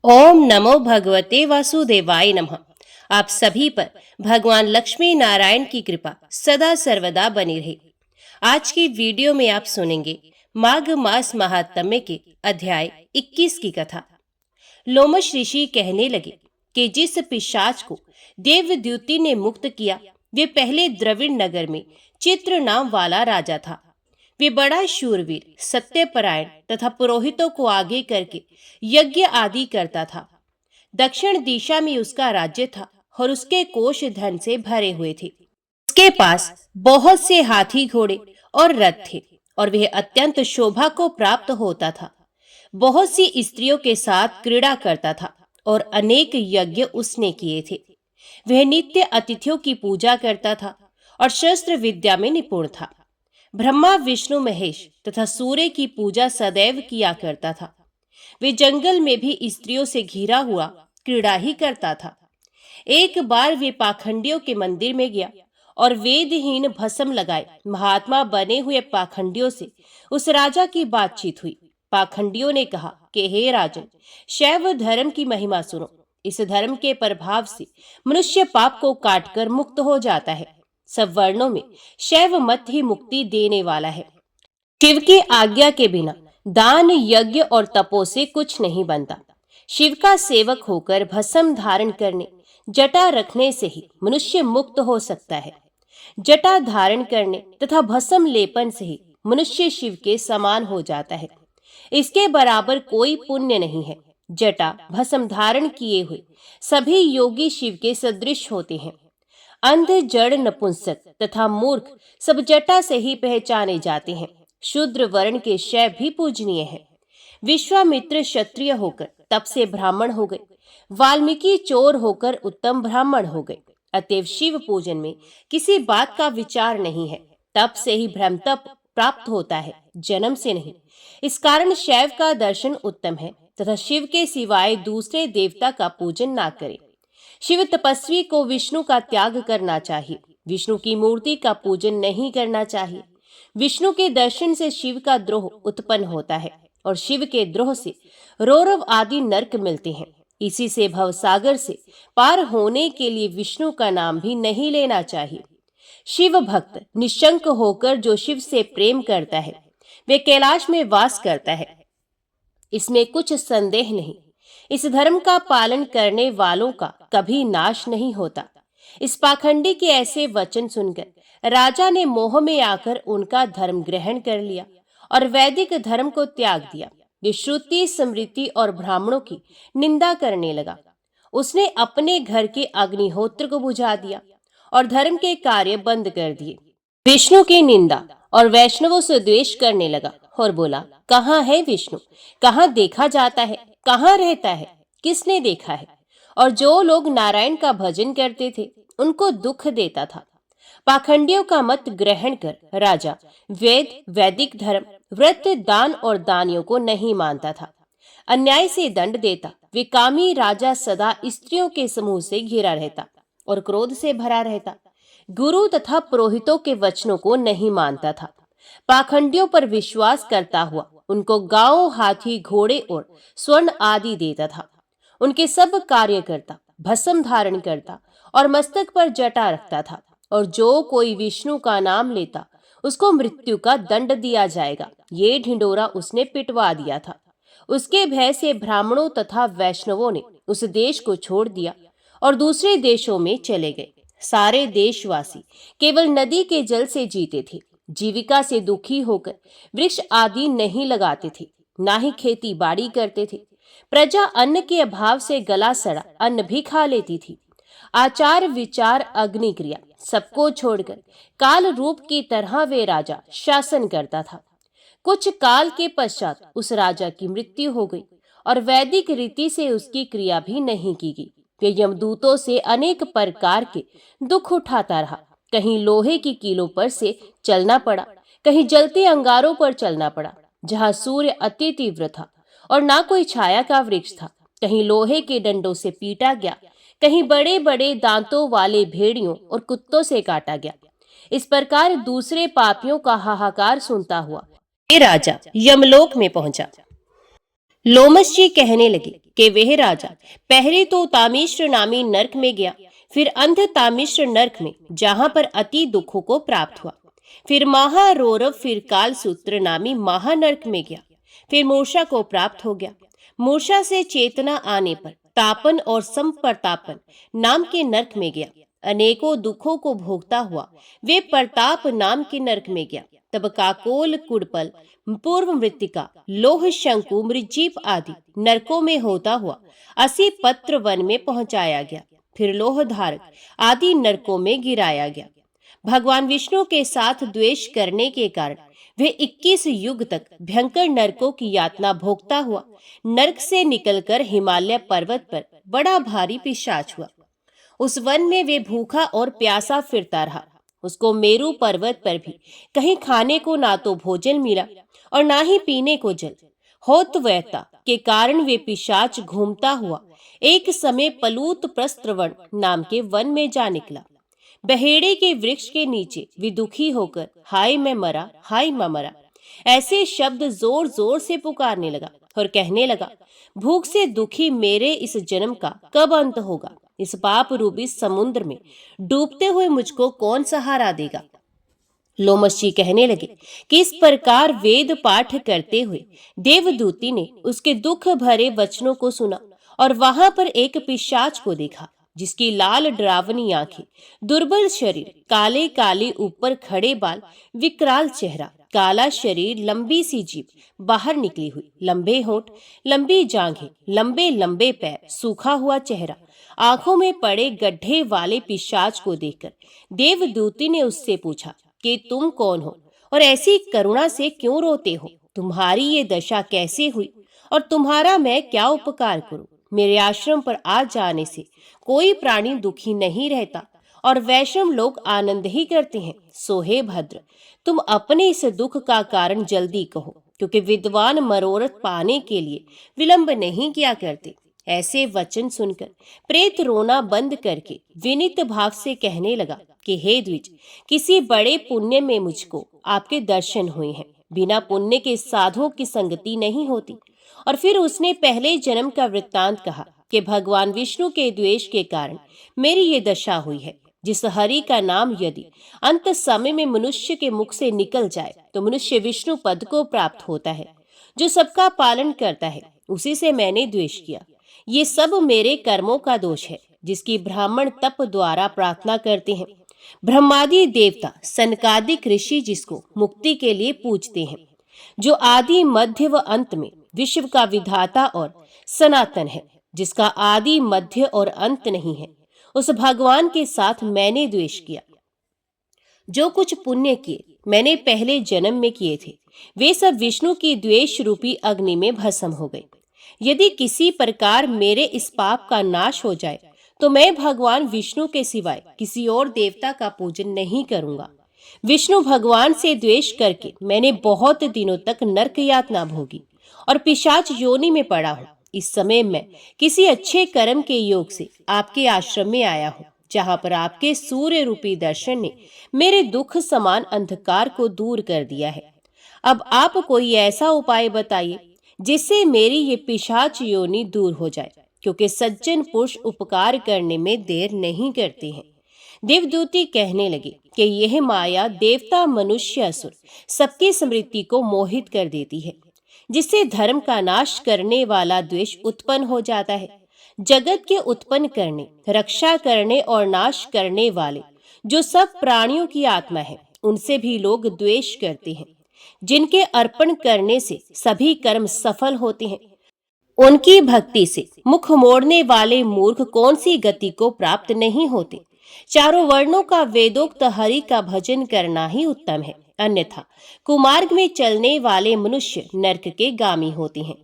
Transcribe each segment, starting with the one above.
ओम नमो भगवते वासुदेवाय नमः। आप सभी पर भगवान लक्ष्मी नारायण की कृपा सदा सर्वदा बनी रहे। आज की वीडियो में आप सुनेंगे माघ मास महात्म्य के अध्याय 21 की कथा। लोमश ऋषि कहने लगे कि जिस पिशाच को देवद्युति ने मुक्त किया वे पहले द्रविड़ नगर में चित्र नाम वाला राजा था। वे बड़ा शूरवीर, सत्यपरायण तथा पुरोहितों को आगे करके यज्ञ आदि करता था। दक्षिण दिशा में उसका राज्य था और उसके कोष धन से भरे हुए थे। उसके पास बहुत से हाथी, घोड़े और रथ थे और वह अत्यंत शोभा को प्राप्त होता था। बहुत सी स्त्रियों के साथ क्रीड़ा करता था और अनेक यज्ञ उसने किए थे। वह नित्य अतिथियों की पूजा करता था और शस्त्र विद्या में निपुण था। ब्रह्मा, विष्णु, महेश तथा सूर्य की पूजा सदैव किया करता था। वे जंगल में भी स्त्रियों से घिरा हुआ क्रीड़ा ही करता था। एक बार वे पाखंडियों के मंदिर में गया और वेदहीन भस्म लगाए महात्मा बने हुए पाखंडियों से उस राजा की बातचीत हुई। पाखंडियों ने कहा कि हे राजन, शैव धर्म की महिमा सुनो। इस धर्म के प्रभाव से मनुष्य पाप को काटकर मुक्त हो जाता है। सब वर्णों में शैव मत ही मुक्ति देने वाला है। शिव की आज्ञा के बिना दान, यज्ञ और तपो से कुछ नहीं बनता। शिव का सेवक होकर भस्म धारण करने, जटा रखने से ही मनुष्य मुक्त हो सकता है। जटा धारण करने तथा भस्म लेपन से ही मनुष्य शिव के समान हो जाता है। इसके बराबर कोई पुण्य नहीं है। जटा भस्म धारण किए हुए सभी योगी शिव के सदृश होते हैं। अंध, जड़, नपुंसक तथा मूर्ख सब जटा से ही पहचाने जाते हैं। शूद्र वर्ण के शैव भी पूजनीय है। विश्वामित्र क्षत्रिय होकर तप से ब्राह्मण हो गए। वाल्मीकि चोर होकर उत्तम ब्राह्मण हो गए। अतएव शिव पूजन में किसी बात का विचार नहीं है। तप से ही ब्रह्म तप प्राप्त होता है, जन्म से नहीं। इस कारण शैव का दर्शन उत्तम है तथा शिव के सिवाय दूसरे देवता का पूजन ना करे। शिव तपस्वी को विष्णु का त्याग करना चाहिए। विष्णु की मूर्ति का पूजन नहीं करना चाहिए। विष्णु के दर्शन से शिव का द्रोह उत्पन्न होता है और शिव के द्रोह से रौरव आदि नरक मिलते हैं। इसी से भवसागर से पार होने के लिए विष्णु का नाम भी नहीं लेना चाहिए। शिव भक्त निशंक होकर जो शिव से प्रेम करता है वे कैलाश में वास करता है, इसमें कुछ संदेह नहीं। इस धर्म का पालन करने वालों का कभी नाश नहीं होता। इस पाखंडी के ऐसे वचन सुनकर राजा ने मोह में आकर उनका धर्म ग्रहण कर लिया और वैदिक धर्म को त्याग दिया। वे श्रुति, स्मृति और ब्राह्मणों की निंदा करने लगा। उसने अपने घर के अग्निहोत्र को बुझा दिया और धर्म के कार्य बंद कर दिए। विष्णु की निंदा और वैष्णवों से द्वेष करने लगा और बोला, कहाँ है विष्णु? कहाँ देखा जाता है? कहाँ रहता है? किसने देखा है? और जो लोग नारायण का भजन करते थे उनको दुख देता था। पाखंडियों का मत ग्रहण कर राजा वेद, वैदिक धर्म, व्रत, दान और दानियों को नहीं मानता था। अन्याय से दंड देता। विकामी राजा सदा स्त्रियों के समूह से घिरा रहता और क्रोध से भरा रहता। गुरु तथा पुरोहितों के वचनों को नहीं मानता था। पाखंडियों पर विश्वास करता हुआ उनको गांव, हाथी, घोड़े और स्वर्ण आदि देता था। उनके सब कार्य करता, भस्म धारण करता और मस्तक पर जटा रखता था। और जो कोई विष्णु का नाम लेता उसको मृत्यु का दंड दिया जाएगा, ये ढिंडोरा उसने पिटवा दिया था। उसके भय से ब्राह्मणों तथा वैष्णवों ने उस देश को छोड़ दिया और दूसरे देशों में चले गए। सारे देशवासी केवल नदी के जल से जीते थे। जीविका से दुखी होकर वृक्ष आदि नहीं लगाते थे, ना ही खेती बाड़ी करते थे। प्रजा अन्न के अभाव से गला सड़ा अन्न भी खा लेती थी। आचार, विचार, अग्नि क्रिया सबको छोड़कर काल रूप की तरह वे राजा शासन करता था। कुछ काल के पश्चात उस राजा की मृत्यु हो गई और वैदिक रीति से उसकी क्रिया भी नहीं की गई। वे यमदूतों से अनेक प्रकार के दुख उठाता रहा। कहीं लोहे की कीलों पर से चलना पड़ा, कहीं जलते अंगारों पर चलना पड़ा जहां सूर्य अति तीव्र था और ना कोई छाया का वृक्ष था। कहीं लोहे के डंडों से पीटा गया, कहीं बड़े बड़े दांतों वाले भेड़ियों और कुत्तों से काटा गया। इस प्रकार दूसरे पापियों का हाहाकार सुनता हुआ ये राजा यमलोक में पहुंचा। लोमश जी कहने लगे कि वह राजा पहले तो तामिश्र नामी नरक में गया, फिर अंध तामिश्र नरक में जहां पर अति दुखों को प्राप्त हुआ, फिर महारौरव, फिर कालसूत्र नामी महानरक में गया, फिर मूर्छा को प्राप्त हो गया। मूर्छा से चेतना आने पर तापन और संप्रतापन नाम के नरक में गया। अनेकों दुखों को भोगता हुआ वे प्रताप नाम के नरक में गया। तब काकोल, कुड़पल, पूर्व मृत्तिका, लोह शंकु, मृजीप आदि नरकों में होता हुआ 80 पत्र वन में पहुंचाया गया। फिर लोह धारक आदि नरकों में गिराया गया। भगवान विष्णु के साथ द्वेष करने के कारण वे 21 युग तक भयंकर नरकों की यातना भोगता हुआ नरक से निकलकर हिमालय पर्वत पर बड़ा भारी पिशाच हुआ। उस वन में वे भूखा और प्यासा फिरता रहा। उसको मेरू पर्वत पर भी कहीं खाने को ना तो भोजन मिला और ना ही पीने को जल। होतव्यता के कारण वे पिशाच घूमता हुआ एक समय पलूत प्रस्त्रवण नाम के वन में जा निकला। बहेड़े के वृक्ष के नीचे वे दुखी होकर हाय मैं मरा, हाय मैं मरा ऐसे शब्द जोर जोर से पुकारने लगा और कहने लगा, भूख से दुखी मेरे इस जन्म का कब अंत होगा? इस पाप रूपी समुद्र में डूबते हुए मुझको कौन सहारा देगा? लोमश जी कहने लगे कि इस प्रकार वेद पाठ करते हुए देवदूती ने उसके दुख भरे वचनों को सुना और वहां पर एक पिशाच को देखा, जिसकी लाल डरावनी आंखें, दुर्बल शरीर, काले काले ऊपर खड़े बाल, विकराल चेहरा, काला शरीर, लंबी सी जीभ बाहर निकली हुई, लंबे होंठ, लंबी जांघें, लंबे लंबे पैर, सूखा हुआ चेहरा, आंखों में पड़े गड्ढे वाले पिशाच को देखकर देवदूती ने उससे पूछा कि तुम कौन हो और ऐसी करुणा से क्यों रोते हो? तुम्हारी ये दशा कैसे हुई और तुम्हारा मैं क्या उपकार करूं? मेरे आश्रम पर आ जाने से कोई प्राणी दुखी नहीं रहता और वैष्णव लोग आनंद ही करते हैं। सो हे भद्र, तुम अपने इस दुख का कारण जल्दी कहो, क्योंकि विद्वान मनोरथ पाने के लिए विलंब नहीं किया करते। ऐसे वचन सुनकर प्रेत रोना बंद करके विनीत भाव से कहने लगा कि हे द्विज, किसी बड़े पुण्य में मुझको आपके दर्शन हुए हैं। बिना पुण्य के साधुओं की संगति नहीं होती। और फिर उसने पहले जन्म का वृत्तांत कहा कि भगवान विष्णु के द्वेष के कारण मेरी ये दशा हुई है। जिस हरि का नाम यदि अंत समय में मनुष्य के मुख से निकल जाए तो मनुष्य विष्णु पद को प्राप्त होता है। जो सबका पालन करता है उसी से मैंने द्वेष किया। ये सब मेरे कर्मों का दोष है, जिसकी ब्राह्मण तप द्वारा प्रार्थना करते हैं। ब्रह्मादि देवता, सनकादिक ऋषि जिसको मुक्ति के लिए पूजते हैं, जो आदि मध्य व अंत में विश्व का विधाता और सनातन है, जिसका आदि मध्य और अंत नहीं है, उस भगवान के साथ मैंने द्वेष किया। जो कुछ पुण्य किए मैंने पहले जन्म में किए थे, वे सब विष्णु की द्वेष रूपी अग्नि में भस्म हो गए। यदि किसी प्रकार मेरे इस पाप का नाश हो जाए तो मैं भगवान विष्णु के सिवाय किसी और देवता का पूजन नहीं करूंगा। विष्णु भगवान से द्वेष करके मैंने बहुत दिनों तक नरक यातना भोगी और पिशाच योनि में पड़ा हूँ। इस समय मैं किसी अच्छे कर्म के योग से आपके आश्रम में आया हूँ, जहाँ पर आपके सूर्य रूपी दर्शन ने मेरे दुख समान अंधकार को दूर कर दिया है। अब आप कोई ऐसा उपाय बताइए जिससे मेरी ये पिशाच योनि दूर हो जाए, क्योंकि सज्जन पुरुष उपकार करने में देर नहीं करते हैं। देवदूती कहने लगे कि यह माया देवता, मनुष्य, असुर सबकी स्मृति को मोहित कर देती है, जिससे धर्म का नाश करने वाला द्वेष उत्पन्न हो जाता है। जगत के उत्पन्न करने, रक्षा करने और नाश करने वाले जो सब प्राणियों की आत्मा है, उनसे भी लोग द्वेष करते हैं। जिनके अर्पण करने से सभी कर्म सफल होते हैं, उनकी भक्ति से मुख मोड़ने वाले मूर्ख कौन सी गति को प्राप्त नहीं होते। चारों वर्णों का वेदोक्त हरि का भजन करना ही उत्तम है, अन्यथा कुमार्ग में चलने वाले मनुष्य नरक के गामी होते हैं।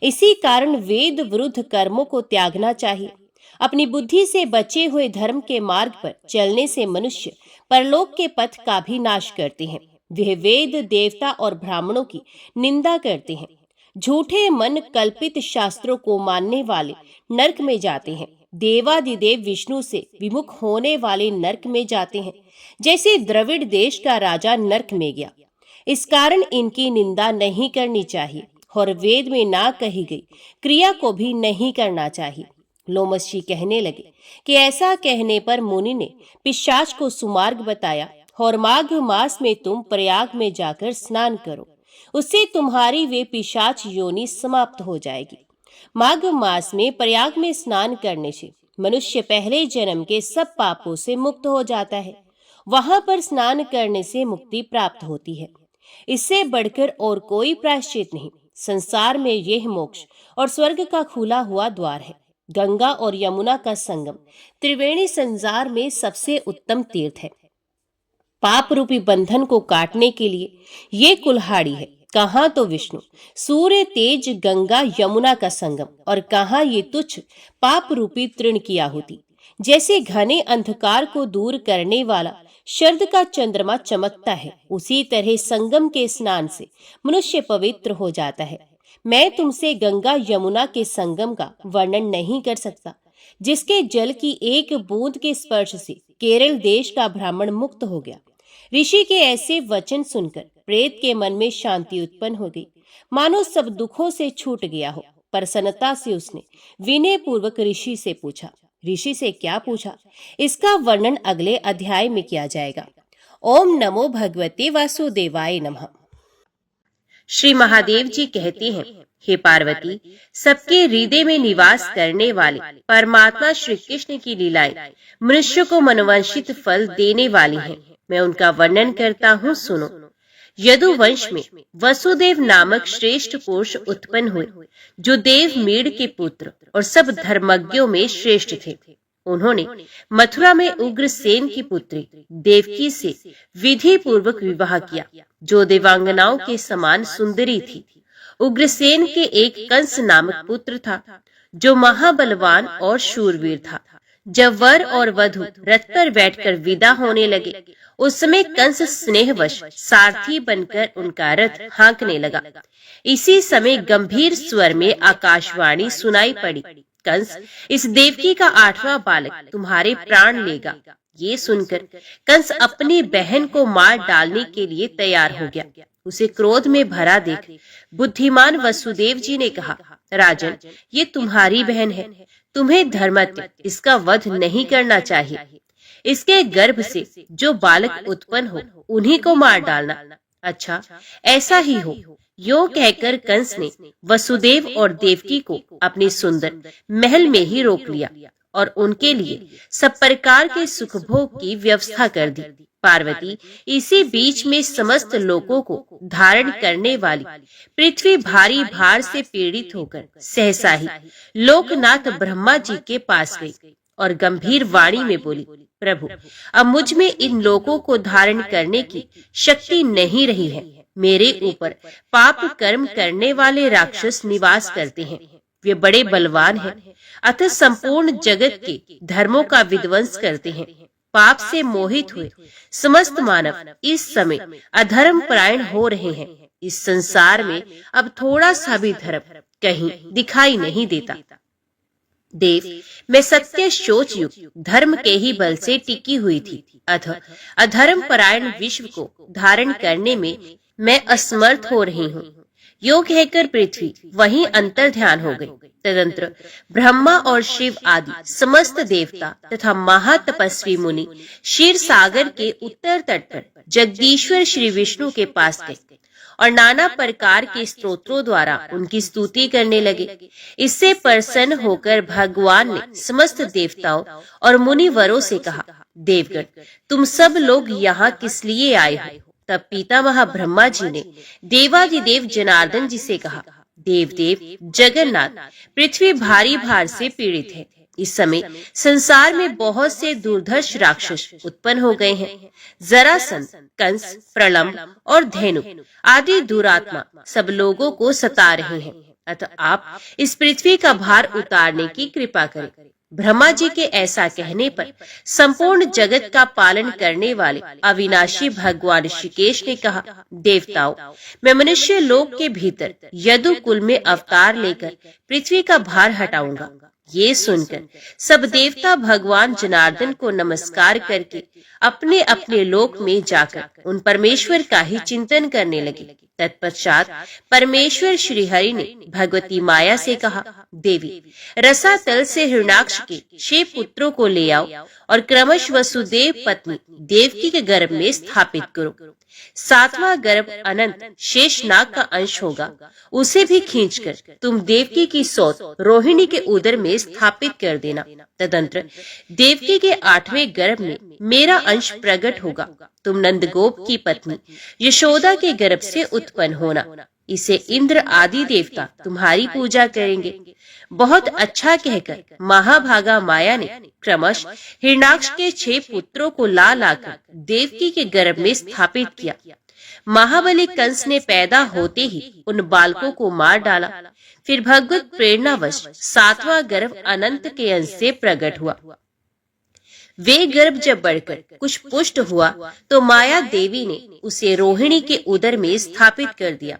इसी कारण वेद विरुद्ध कर्मों को त्यागना चाहिए। अपनी बुद्धि से बचे हुए धर्म के मार्ग पर चलने से मनुष्य परलोक के पथ का भी नाश करते हैं। वह वेद, देवता और ब्राह्मणों की निंदा करते हैं। झूठे मन कल्पित शास्त्रों को मानने वाले नरक में जाते हैं। देवादिदेव विष्णु से विमुख होने वाले नरक में जाते हैं, जैसे द्रविड़ देश का राजा नरक में गया। इस कारण इनकी निंदा नहीं करनी चाहिए। और वेद में ना कही गई क्रिया को भी नहीं करना चाहिए। लोमस जी कहने लगे कि ऐसा कहने पर मुनि ने पिशाच को सुमार्ग बताया और माघ मास में तुम प्रयाग में जाकर स्नान करो, उससे तुम्हारी वे पिशाच योनि समाप्त हो जाएगी। माघ मास में प्रयाग में स्नान करने से मनुष्य पहले जन्म के सब पापों से मुक्त हो जाता है। वहां पर स्नान करने से मुक्ति प्राप्त होती है। इससे बढ़कर और कोई प्रायश्चित नहीं। संसार में यह मोक्ष और स्वर्ग का खुला हुआ द्वार है। गंगा और यमुना का संगम त्रिवेणी संसार में सबसे उत्तम तीर्थ है। पाप रूपी बंधन को काटने के लिए ये कुल्हाड़ी है। कहाँ तो विष्णु, सूर्य, तेज, गंगा, यमुना का संगम, और कहाँ ये तुच्छ पाप रूपी तृण की आहुति। जैसे घने अंधकार को दूर करने वाला शरद का चंद्रमा चमकता है, उसी तरह संगम के स्नान से मनुष्य पवित्र हो जाता है। मैं तुमसे गंगा यमुना के संगम का वर्णन नहीं कर सकता, जिसके जल की एक बूंद के स्पर्श से केरल देश का ब्राह्मण मुक्त हो गया। ऋषि के ऐसे वचन सुनकर प्रेत के मन में शांति उत्पन्न हो गई, मानो सब दुखों से छूट गया हो। प्रसन्नता से उसने विनय पूर्वक ऋषि से पूछा। ऋषि से क्या पूछा, इसका वर्णन अगले अध्याय में किया जाएगा। ओम नमो भगवते वासुदेवाय नमः। श्री महादेव जी कहते हैं, हे पार्वती, सबके हृदय में निवास करने वाले परमात्मा श्री कृष्ण की लीलाएं मनुष्य को मनोवांछित फल देने वाली हैं। मैं उनका वर्णन करता हूँ, सुनो। यदुवंश में वसुदेव नामक श्रेष्ठ पुरुष उत्पन्न हुए, जो देव मीड़ के पुत्र और सब धर्मज्ञों में श्रेष्ठ थे। उन्होंने मथुरा में उग्रसेन की पुत्री देवकी से विधि पूर्वक विवाह किया, जो देवांगनाओं के समान सुंदरी थी। उग्रसेन के एक कंस नामक पुत्र था, जो महाबलवान और शूरवीर था। जब वर और वधु रथ पर बैठकर विदा होने लगे, उस समय कंस स्नेहवश सारथी बनकर उनका रथ हाँकने लगा। इसी समय गंभीर स्वर में आकाशवाणी सुनाई पड़ी, कंस, इस देवकी का 8वां बालक तुम्हारे प्राण लेगा। ये सुनकर कंस अपनी बहन को मार डालने के लिए तैयार हो गया। उसे क्रोध में भरा देख बुद्धिमान वसुदेव जी ने कहा, राजन, ये तुम्हारी बहन है, तुम्हें धर्मज्ञ इसका वध नहीं करना चाहिए। इसके गर्भ से जो बालक उत्पन्न हो, उन्हीं को मार डालना। अच्छा, ऐसा ही हो। यो कहकर कंस ने वसुदेव और देवकी को अपने सुंदर महल में ही रोक लिया और उनके लिए सब प्रकार के सुख भोग की व्यवस्था कर दी। पार्वती इसी बीच में समस्त लोगों को धारण करने वाली पृथ्वी भारी भार से पीड़ित होकर सहसा ही लोकनाथ ब्रह्मा जी के पास गई और गंभीर वाणी में बोली, प्रभु, अब मुझ में इन लोगों को धारण करने की शक्ति नहीं रही है। मेरे ऊपर पाप कर्म करने वाले राक्षस निवास करते हैं। वे बड़े बलवान हैं, अतः संपूर्ण जगत के धर्मों का विध्वंस करते हैं। पाप से मोहित हुए समस्त मानव इस समय अधर्म परायण हो रहे हैं। इस संसार में अब थोड़ा सा भी धर्म कहीं दिखाई नहीं देता। देव, मैं सत्य शोच युक्त धर्म के ही बल से टिकी हुई थी, अतः अधर्म परायण विश्व को धारण करने में मैं असमर्थ हो रही हूँ। यो कहकर पृथ्वी वहीं अंतर ध्यान हो गई। तदंतर ब्रह्मा और शिव आदि समस्त देवता तथा महातपस्वी मुनि क्षीर सागर के उत्तर तट पर जगदीश्वर श्री विष्णु के पास गए और नाना प्रकार के स्तोत्रों द्वारा उनकी स्तुति करने लगे। इससे प्रसन्न होकर भगवान ने समस्त देवताओं और मुनिवरों से कहा, देवगण, तुम सब लोग यहाँ किस लिए आए हो? तब पितामह ब्रह्मा जी ने देवाधिदेव जनार्दन जी से कहा, देवदेव जगन्नाथ, पृथ्वी भारी भार से पीड़ित है। इस समय संसार में बहुत से दुर्धर्ष राक्षस उत्पन्न हो गए हैं। जरासंध, कंस, प्रलंब और धेनु आदि दुरात्मा सब लोगों को सता रहे हैं। अतः आप इस पृथ्वी का भार उतारने की कृपा करें। ब्रह्मा जी के ऐसा कहने पर संपूर्ण जगत का पालन करने वाले अविनाशी भगवान ऋषिकेश ने कहा, देवताओं, मैं मनुष्य लोक के भीतर यदु कुल में अवतार लेकर पृथ्वी का भार हटाऊंगा। ये सुनकर सब देवता भगवान जनार्दन को नमस्कार करके अपने अपने लोक में जाकर उन परमेश्वर का ही चिंतन करने लगे। तत्पश्चात परमेश्वर श्री हरि ने भगवती माया से कहा, देवी, रसातल से हिरण्याक्ष के 6 पुत्रों को ले आओ और क्रमश वसुदेव पत्नी देवकी के गर्भ में स्थापित करो। 7वां गर्भ अनंत शेषनाग का अंश होगा, उसे भी खींचकर तुम देवकी की सौत रोहिणी के उदर में स्थापित कर देना। तदंतर देवकी के 8वें गर्भ में मेरा अंश प्रकट होगा। तुम नंदगोप की पत्नी यशोदा के गर्भ से उत्पन्न होना। इसे इंद्र आदि देवता तुम्हारी पूजा करेंगे। बहुत अच्छा कहकर महाभागा माया ने क्रमश हिरण्याक्ष के 6 पुत्रों को ला लाकर देवकी के गर्भ में स्थापित किया। महाबली कंस ने पैदा होते ही उन बालकों को मार डाला। फिर भगवत प्रेरणावश 7वां गर्भ अनंत के अंश से प्रकट हुआ। वे गर्भ जब बढ़कर कुछ पुष्ट हुआ तो माया देवी ने उसे रोहिणी के उदर में स्थापित कर दिया।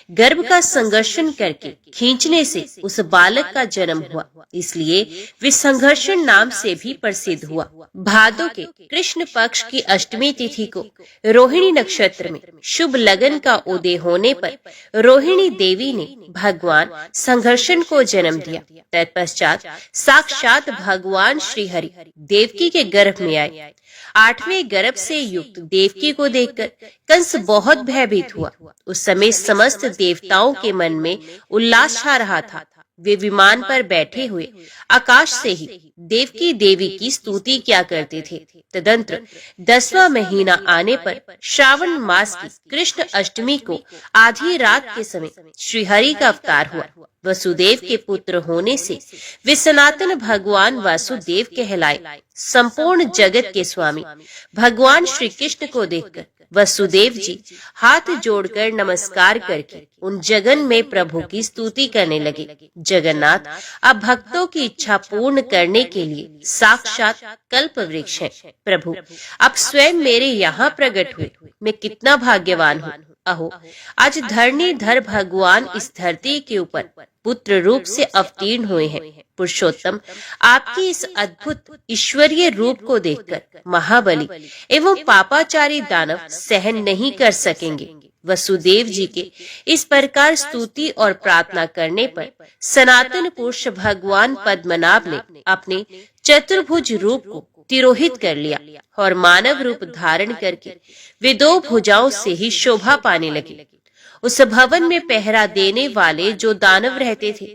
गर्भ का संघर्षण करके खींचने से उस बालक का जन्म हुआ, इसलिए वे संघर्षण नाम से भी प्रसिद्ध हुआ। भादो के कृष्ण पक्ष की अष्टमी तिथि को रोहिणी नक्षत्र में शुभ लगन का उदय होने पर रोहिणी देवी ने भगवान संघर्षण को जन्म दिया। तत्पश्चात साक्षात भगवान श्री हरि देवकी के गर्भ में आए। 8वें गर्भ से युक्त देवकी को देखकर कंस बहुत भयभीत हुआ। उस समय समस्त देवताओं के मन में उल्लास छा रहा था। वे विमान पर बैठे हुए आकाश से ही देवकी देवी की स्तुति किया करते थे। तदंतर 10वां महीना आने पर श्रावण मास की कृष्ण अष्टमी को आधी रात के समय श्री हरि का अवतार हुआ। वसुदेव के पुत्र होने से वे सनातन भगवान वासुदेव कहलाए। संपूर्ण जगत के स्वामी भगवान श्री कृष्ण को देखकर वसुदेव जी हाथ जोड़कर नमस्कार करके उन जगन में प्रभु की स्तुति करने लगे। जगन्नाथ अब भक्तों की इच्छा पूर्ण करने के लिए साक्षात कल्प वृक्ष हैं। प्रभु अब स्वयं मेरे यहाँ प्रकट हुए, मैं कितना भाग्यवान हूँ। अहो, आज धरणीधर भगवान इस धरती के ऊपर पुत्र रूप से अवतीर्ण हुए हैं। पुरुषोत्तम, आपकी इस अद्भुत ईश्वरीय रूप को देखकर महाबली एवं पापाचारी दानव सहन नहीं कर सकेंगे। वसुदेव जी के इस प्रकार स्तुति और प्रार्थना करने पर सनातन पुरुष भगवान पद्मनाभ ने अपने चतुर्भुज रूप को तिरोहित कर लिया और मानव रूप धारण करके वे 2 भुजाओं से ही शोभा पाने लगे। उस भवन में पहरा देने वाले जो दानव रहते थे,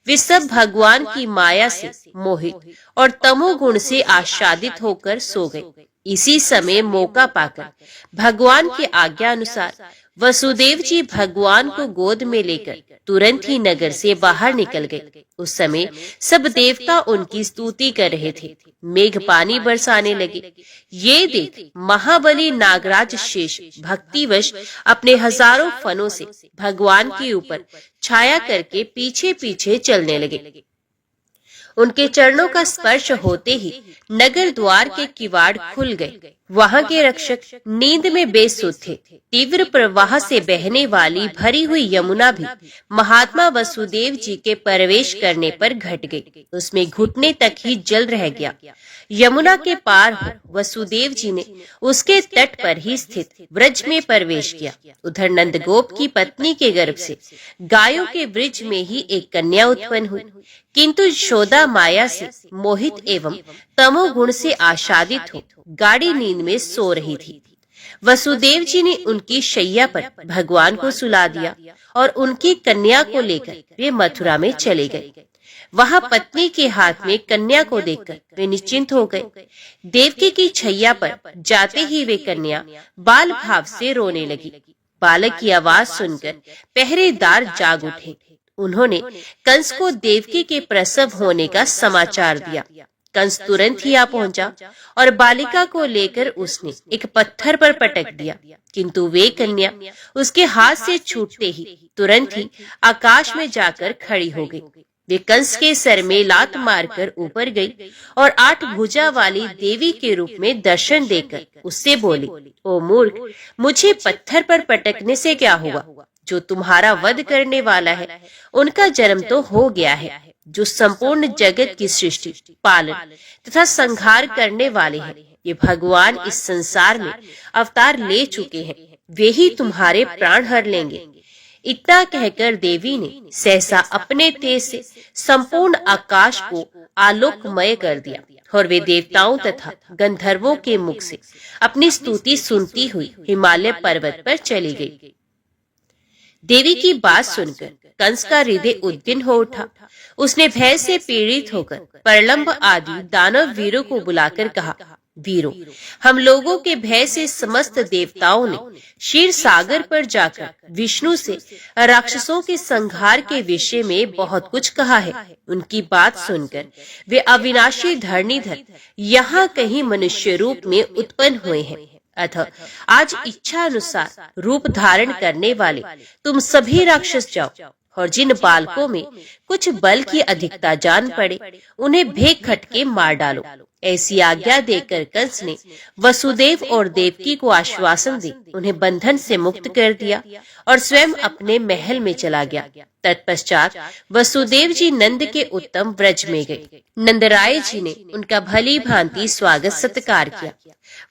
वे सब भगवान की माया से मोहित और तमोगुण से आच्छादित होकर सो गए। इसी समय मौका पाकर भगवान की आज्ञा अनुसार वसुदेव जी भगवान को गोद में लेकर तुरंत ही नगर से बाहर निकल गए। उस समय सब देवता उनकी स्तुति कर रहे थे। मेघ पानी बरसाने लगे। ये देख महाबली नागराज शेष भक्तिवश अपने हजारों फनों से भगवान के ऊपर छाया करके पीछे पीछे चलने लगे। उनके चरणों का स्पर्श होते ही नगर द्वार के किवाड़ खुल गए। वहां के रक्षक नींद में बेसुध थे। तीव्र प्रवाह से बहने वाली भरी हुई यमुना भी महात्मा वसुदेव जी के प्रवेश करने पर घट गई। उसमें घुटने तक ही जल रह गया। यमुना के पार हो वसुदेव जी ने उसके तट पर ही स्थित ब्रज में प्रवेश किया। उधर नंदगोप की पत्नी के गर्भ से गायों के ब्रज में ही एक कन्या उत्पन्न हुई, किंतु यशोदा माया से मोहित एवं तमोगुण से आच्छादित हो गाढ़ी नींद में सो रही थी। वसुदेव जी ने उनकी शैया पर भगवान को सुला दिया और उनकी कन्या को लेकर वे मथुरा में चले गए। वहां पत्नी के हाथ में कन्या को देखकर वे निश्चिंत हो गए। देवकी की छैया पर जाते ही वे कन्या बाल भाव से रोने लगी। बालक की आवाज सुनकर पहरेदार जाग उठे। उन्होंने कंस को देवकी के प्रसव होने का समाचार दिया। कंस तुरंत ही आ पहुंचा और बालिका को लेकर उसने एक पत्थर पर पटक दिया, किंतु वे कन्या उसके हाथ से छूटते ही तुरंत ही आकाश में जाकर खड़ी हो गई। वे कंस के सर में लात मारकर ऊपर गई और 8 भुजा वाली देवी के रूप में दर्शन देकर उससे बोली, ओ मूर्ख, मुझे पत्थर पर पटकने से क्या हुआ? जो तुम्हारा वध करने वाला है उनका जन्म तो हो गया है। जो संपूर्ण जगत की सृष्टि, पालन तथा संहार करने वाले हैं। ये भगवान इस संसार में अवतार ले चुके हैं, वे ही तुम्हारे प्राण हर लेंगे। इतना कहकर देवी ने सहसा अपने तेज से संपूर्ण आकाश को आलोकमय कर दिया और वे देवताओं तथा गंधर्वों के मुख से अपनी स्तुति सुनती हुई हिमालय पर्वत पर चली गई। देवी की बात सुनकर कंस का हृदय उद्विग्न हो उठा। उसने भय से पीड़ित होकर प्रलंब आदि दानव वीरों को बुलाकर कहा, वीरों, हम लोगों के भय से समस्त देवताओं ने क्षीर सागर पर जाकर विष्णु से राक्षसों के संहार के विषय में बहुत कुछ कहा है। उनकी बात सुनकर वे अविनाशी धरणीधर यहाँ कहीं मनुष्य रूप में उत्पन्न हुए हैं। अतः आज इच्छा अनुसार रूप धारण करने वाले तुम सभी राक्षस जाओ और जिन बालकों में कुछ बल की अधिकता जान पड़े उन्हें भेंक खटके मार डालो। ऐसी आज्ञा देकर कंस ने वसुदेव और देवकी को आश्वासन दी, उन्हें बंधन से मुक्त कर दिया और स्वयं अपने महल में चला गया। तत्पश्चात वसुदेव जी नंद के उत्तम व्रज में गए। नंदराय जी ने उनका भली भांति स्वागत सत्कार किया।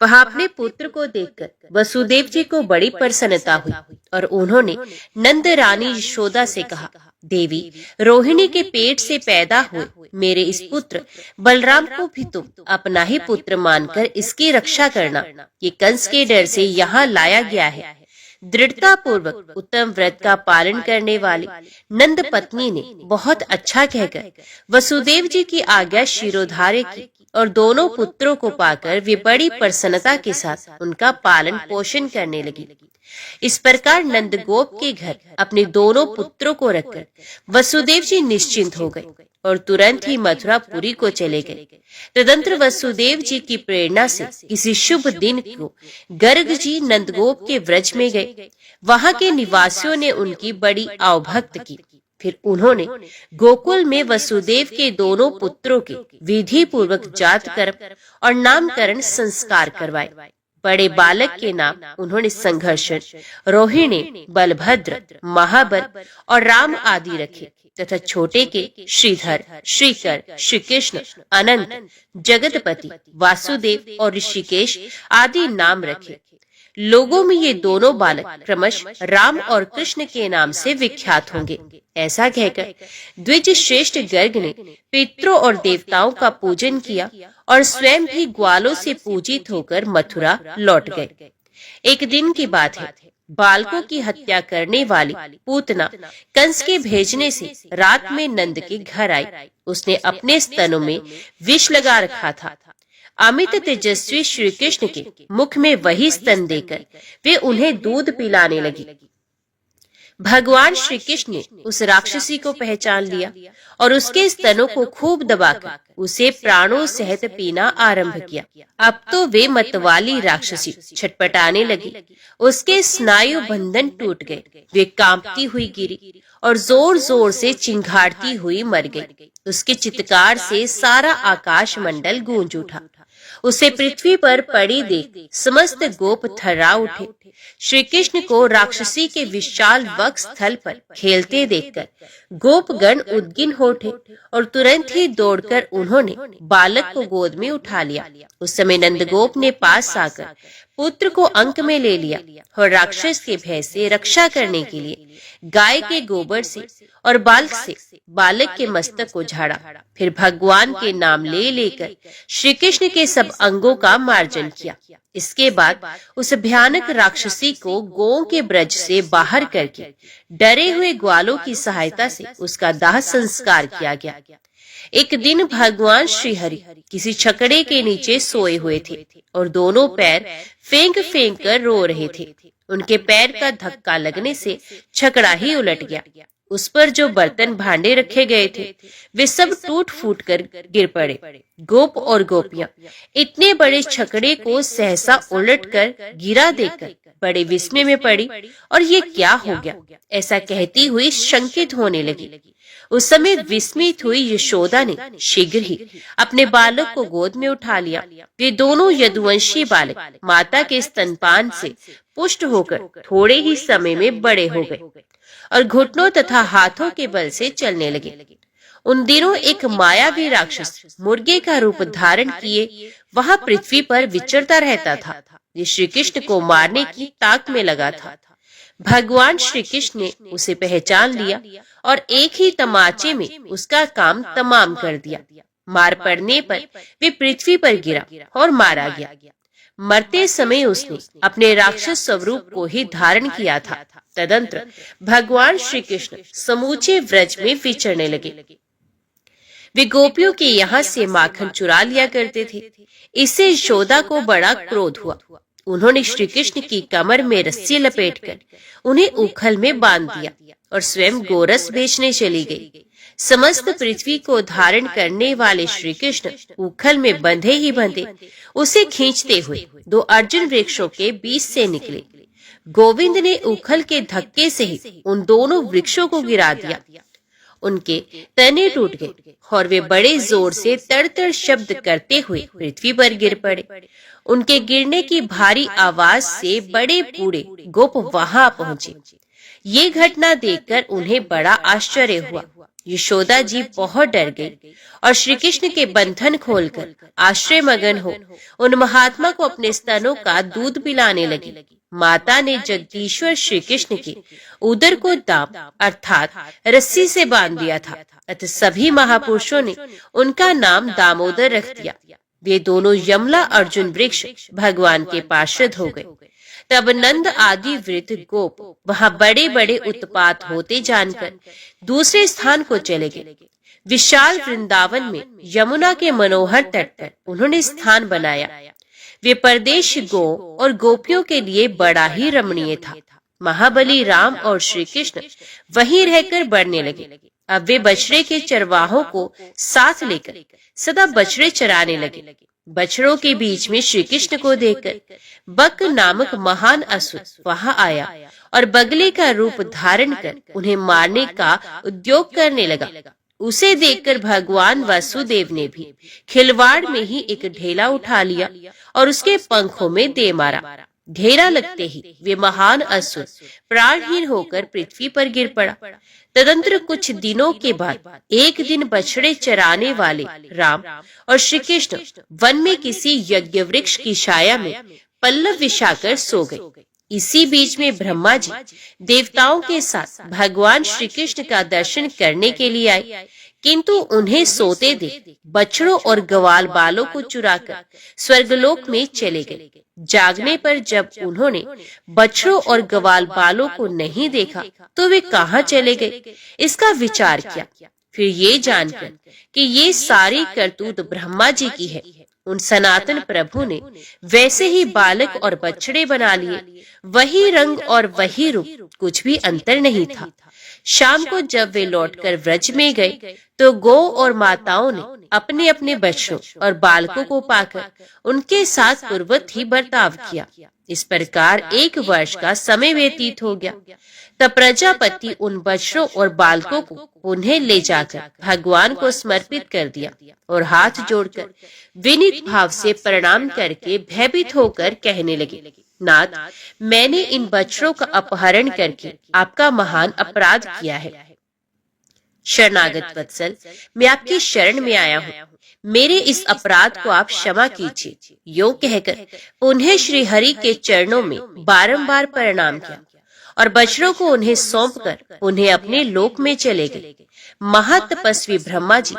वहां अपने पुत्र को देखकर वसुदेव जी को बड़ी प्रसन्नता हुई और उन्होंने नंद रानी यशोदा से कहा, देवी, रोहिणी के पेट से पैदा हुए मेरे इस पुत्र बलराम को भी तुम अपना ही पुत्र मानकर इसकी रक्षा करना। ये कंस के डर से यहाँ लाया गया है। दृढ़ता पूर्वक उत्तम व्रत का पालन करने वाली नंद पत्नी ने बहुत अच्छा कहकर वसुदेव जी की आज्ञा शिरोधार्य की और दोनों पुत्रों को पाकर वे बड़ी प्रसन्नता के साथ उनका पालन पोषण करने लगी। इस प्रकार नंदगोप के घर अपने दोनों पुत्रों को रखकर वसुदेव जी निश्चिंत हो गए और तुरंत ही मथुरापुरी को चले गए। तदंतर वसुदेव जी की प्रेरणा से किसी शुभ दिन को गर्ग जी नंदगोप के व्रज में गए। वहां के निवासियों ने उनकी बड़ी आवभक्त की। फिर उन्होंने गोकुल में वसुदेव के दोनों पुत्रों के विधि पूर्वक जात कर्म और नामकरण संस्कार करवाए। बड़े बालक के नाम उन्होंने संघर्षण, रोहिणी, बलभद्र, महाबल और राम आदि रखे तथा छोटे के श्रीधर, श्रीकर, श्रीकृष्ण, अनंत, जगतपति, वासुदेव और ऋषिकेश आदि नाम रखे। लोगों में ये दोनों बालक क्रमशः राम और कृष्ण के नाम से विख्यात होंगे। ऐसा कहकर द्विज श्रेष्ठ गर्ग ने पितरों और देवताओं का पूजन किया और स्वयं भी ग्वालों से पूजित होकर मथुरा लौट गए। एक दिन की बात है, बालकों की हत्या करने वाली पूतना कंस के भेजने से रात में नंद के घर आई। उसने अपने स्तनों में विष लगा रखा था। अमित तेजस्वी श्री कृष्ण के मुख में वही स्तन देकर वे उन्हें दूध पिलाने लगी। भगवान श्री कृष्ण ने उस राक्षसी को पहचान लिया और उसके स्तनों को खूब दबाकर उसे प्राणों सहित पीना आरंभ किया। अब तो वे मतवाली राक्षसी छटपटाने लगी। उसके स्नायु बंधन टूट गए। वे कांपती हुई गिरी और जोर जोर से चिंघाड़ती हुई मर गई। उसके चित्कार से सारा आकाश मंडल गूंज उठा। उसे पृथ्वी पर पड़ी देख समस्त गोप थर्रा उठे। श्री कृष्ण को राक्षसी के विशाल वक्ष स्थल पर खेलते देखकर गोपगण उद्विग्न हो उठे और तुरंत ही दौड़कर उन्होंने बालक को गोद में उठा लिया। उस समय नंदगोप ने पास आकर पुत्र को अंक में ले लिया और राक्षस के भय से रक्षा करने के लिए गाय के गोबर से और बाल्क से बालक के मस्तक को झाड़ा। फिर भगवान के नाम ले लेकर श्री कृष्ण के सब अंगों का मार्जन किया। इसके बाद उस भयानक राक्षसी को गौ के ब्रज से बाहर करके डरे हुए ग्वालों की सहायता से उसका दाह संस्कार किया गया। एक दिन भगवान श्री हरि किसी छकड़े के नीचे सोए हुए थे और दोनों पैर फेंक फेंक कर रो रहे थे। उनके पैर का धक्का लगने से छकड़ा ही उलट गया। उस पर जो बर्तन भांडे रखे गए थे वे सब टूट फूट कर गिर पड़े। गोप और गोपियां इतने बड़े छकड़े को सहसा उलट कर गिरा देखकर बड़े विस्मय में पड़ी और ये क्या हो गया, ऐसा कहती हुई शंकित होने लगी। उस समय विस्मित हुई यशोदा ने शीघ्र ही अपने बालक को गोद में उठा लिया। वे दोनों यदुवंशी बालक माता के स्तनपान से पुष्ट होकर थोड़े ही समय में बड़े हो गए और घुटनों तथा हाथों के बल से चलने लगे। उन दिनों एक मायावी राक्षस मुर्गे का रूप धारण किए वहां पृथ्वी पर विचरता रहता था। ये श्री कृष्ण को मारने की ताक में लगा था। भगवान श्री कृष्ण ने उसे पहचान लिया और एक ही तमाचे में उसका काम तमाम कर दिया। मार पड़ने पर वे पृथ्वी पर गिरा और मारा गया। मरते समय उसने अपने राक्षस स्वरूप को ही धारण किया था। तदंतर भगवान श्री कृष्ण समूचे व्रज में विचरने लगे। वे गोपियों के यहाँ से माखन चुरा लिया करते थे। इससे यशोदा को बड़ा क्रोध हुआ। उन्होंने श्री कृष्ण की कमर में रस्सी लपेटकर उन्हें उखल में बांध दिया और स्वयं गोरस बेचने चली गई। समस्त पृथ्वी को धारण करने वाले श्री कृष्ण उखल में बंधे ही बंधे उसे खींचते हुए दो अर्जुन वृक्षों के बीच से निकले। गोविंद ने उखल के धक्के से ही उन दोनों वृक्षों को गिरा दिया। उनके तने टूट गए और वे बड़े जोर से तड़तड़ शब्द करते हुए पृथ्वी पर गिर पड़े। उनके गिरने की भारी आवाज से बड़े बूढ़े गोप वहां पहुंचे। ये घटना देखकर उन्हें बड़ा आश्चर्य हुआ। यशोदा जी बहुत डर गई और श्री कृष्ण के बंधन खोलकर आश्रय मगन हो उन महात्मा को अपने स्तनों का दूध पिलाने लगी। माता ने जगदीश्वर श्री कृष्ण के उदर को दाम अर्थात रस्सी से बांध दिया था। अतः सभी महापुरुषों ने उनका नाम दामोदर रख दिया। वे दोनों यमला अर्जुन वृक्ष भगवान के पार्षद हो गए। तब नंद आदि वृद्ध गोप वहां बड़े बड़े उत्पात होते जानकर दूसरे स्थान को चले गए। विशाल वृंदावन में यमुना के मनोहर तट पर उन्होंने स्थान बनाया। वे परदेश गो और गोपियों के लिए बड़ा ही रमणीय था। महाबली राम और श्री कृष्ण वहीं रहकर बढ़ने लगे। अब वे बछड़े के चरवाहों को साथ लेकर सदा बछड़े चराने लगे। बछड़ों के बीच में श्री कृष्ण को देखकर बक नामक महान असुर वहां आया और बगले का रूप धारण कर उन्हें मारने का उद्योग करने लगा। उसे देखकर भगवान वासुदेव ने भी खिलवाड़ में ही एक ढेला उठा लिया और उसके पंखों में दे मारा। ढेला लगते ही वे महान असुर प्राणहीन होकर पृथ्वी पर गिर पड़ा। तदंतर कुछ दिनों के बाद एक दिन बछड़े चराने वाले राम और श्री कृष्ण वन में किसी यज्ञ वृक्ष की छाया में पल्लव बिछाकर सो गए। इसी बीच में ब्रह्मा जी देवताओं के साथ भगवान श्री कृष्ण का दर्शन करने के लिए आए, किंतु उन्हें सोते देख बछड़ों और ग्वाल बालों को चुराकर स्वर्गलोक में चले गए। जागने पर जब उन्होंने बछड़ों और ग्वाल बालों को नहीं देखा तो वे कहाँ चले गए, इसका विचार किया। फिर ये जानकर कि ये सारी करतूत ब्रह्मा जी की है, उन सनातन प्रभु ने वैसे ही बालक और बछड़े बना लिए। वही रंग और वही रूप, कुछ भी अंतर नहीं था। शाम को जब वे लौटकर व्रज में गए तो गौ और माताओं ने अपने अपने बच्चों और बालकों को पाकर उनके साथ पूर्ववत ही बर्ताव किया। इस प्रकार 1 वर्ष का समय व्यतीत हो गया। तब प्रजापति उन बच्चों और बालकों को उन्हें ले जाकर भगवान को समर्पित कर दिया और हाथ जोड़कर विनीत भाव से प्रणाम करके भयभीत होकर कहने लगे, नाथ, मैंने इन बच्चों का अपहरण करके आपका महान अपराध किया है। शरणागत वत्सल, मैं आपकी शरण में आया हूँ। मेरे इस अपराध को आप क्षमा कीजिए। यूं कहकर उन्हें श्री हरि के चरणों में बारंबार प्रणाम किया और बछड़ों को उन्हें सौंपकर उन्हें अपने लोक में चले गए। महातपस्वी ब्रह्मा जी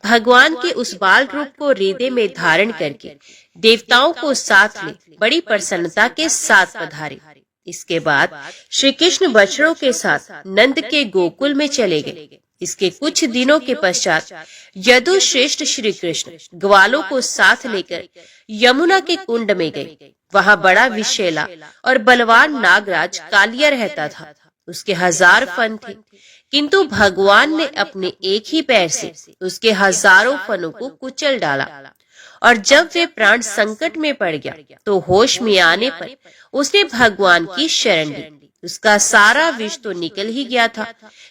भगवान के उस बाल रूप को हृदय में धारण करके देवताओं को साथ ले बड़ी प्रसन्नता के साथ पधारे। इसके बाद श्री कृष्ण बछड़ों के साथ नंद के गोकुल में चले गए। इसके कुछ दिनों के पश्चात यदु श्रेष्ठ श्री कृष्ण ग्वालों को साथ लेकर यमुना के कुंड में गए। वहां बड़ा विशेला और बलवान नागराज कालिया रहता था। उसके 1000 फन थे, किंतु भगवान ने अपने एक ही पैर से उसके हजारों फनों को कुचल डाला और जब वे प्राण संकट में पड़ गया तो होश में आने पर उसने भगवान की शरण ली। उसका सारा विष तो निकल ही गया था।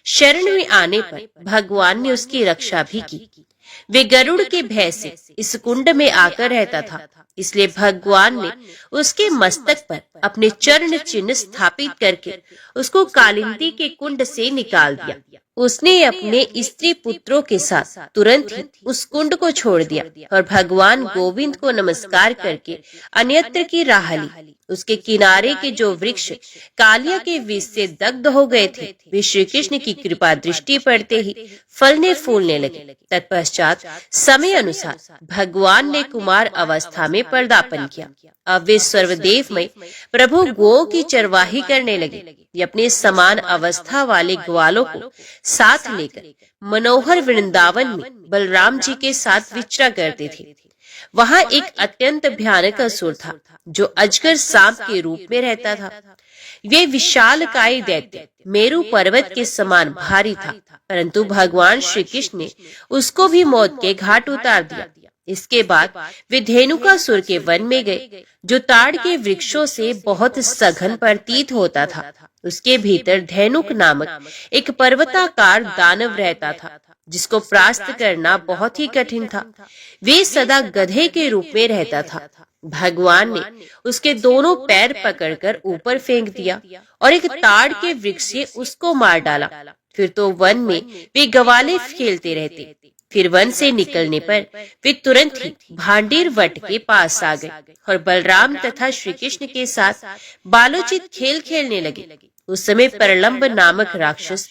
शरण में आने पर भगवान ने उसकी रक्षा भी की। वे गरुड़ के भय से इस कुंड में आकर रहता था, इसलिए भगवान ने उसके मस्तक पर अपने चरण चिन्ह स्थापित करके उसको कालिंदी के कुंड से निकाल दिया। उसने अपने स्त्री पुत्रों के साथ तुरंत ही उस कुंड को छोड़ दिया और भगवान गोविंद को नमस्कार करके अन्यत्र की राह ली। उसके किनारे के जो वृक्ष कालिया के विष से दग्ध हो गए थे, वे श्री कृष्ण की कृपा दृष्टि पड़ते ही फलने फूलने लगे। तत्पश्चात समय अनुसार भगवान ने कुमार अवस्था में पदार्पण किया। अब वे सर्वदेवमय प्रभु गोओं की चरवाही करने लगे। वे अपने समान अवस्था वाले ग्वालों को साथ लेकर मनोहर वृंदावन में बलराम जी के साथ विचरा करते थे। वहां एक अत्यंत भयानक असुर था जो अजगर सांप के रूप में रहता था। वे विशालकाय दैत्य मेरू पर्वत के समान भारी था, परंतु भगवान श्री कृष्ण ने उसको भी मौत के घाट उतार दिया। इसके बाद वे धेनुकासुर के वन में गए, जो ताड़ के वृक्षों से बहुत सघन प्रतीत होता था। उसके भीतर धेनुक नामक एक पर्वताकार दानव रहता था, जिसको परास्त करना बहुत ही कठिन था। वे सदा गधे के रूप में रहता था। भगवान ने उसके दोनों पैर पकड़कर ऊपर फेंक दिया और एक ताड़ के वृक्ष से उसको मार डाला। फिर तो वन में वे ग्वाले खेलते रहते। फिर वन से निकलने पर वे तुरंत ही भांडीर वट के पास आ गए और बलराम तथा श्री कृष्ण के साथ बालोचित खेल खेलने लगे। उस समय प्रलंब नामक राक्षस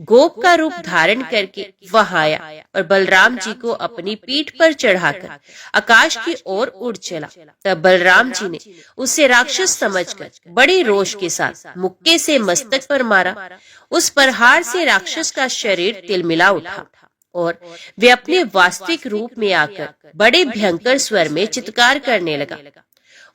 गोप का रूप धारण करके वहां आया और बलराम जी को अपनी पीठ पर चढ़ाकर आकाश की ओर उड़ चला। तब बलराम जी ने उसे राक्षस समझकर बड़े रोष के साथ मुक्के से मस्तक पर मारा। उस प्रहार से राक्षस का शरीर तिलमिला उठा और वे अपने वास्तविक रूप में आकर बड़े भयंकर स्वर में चित्कार करने लगा।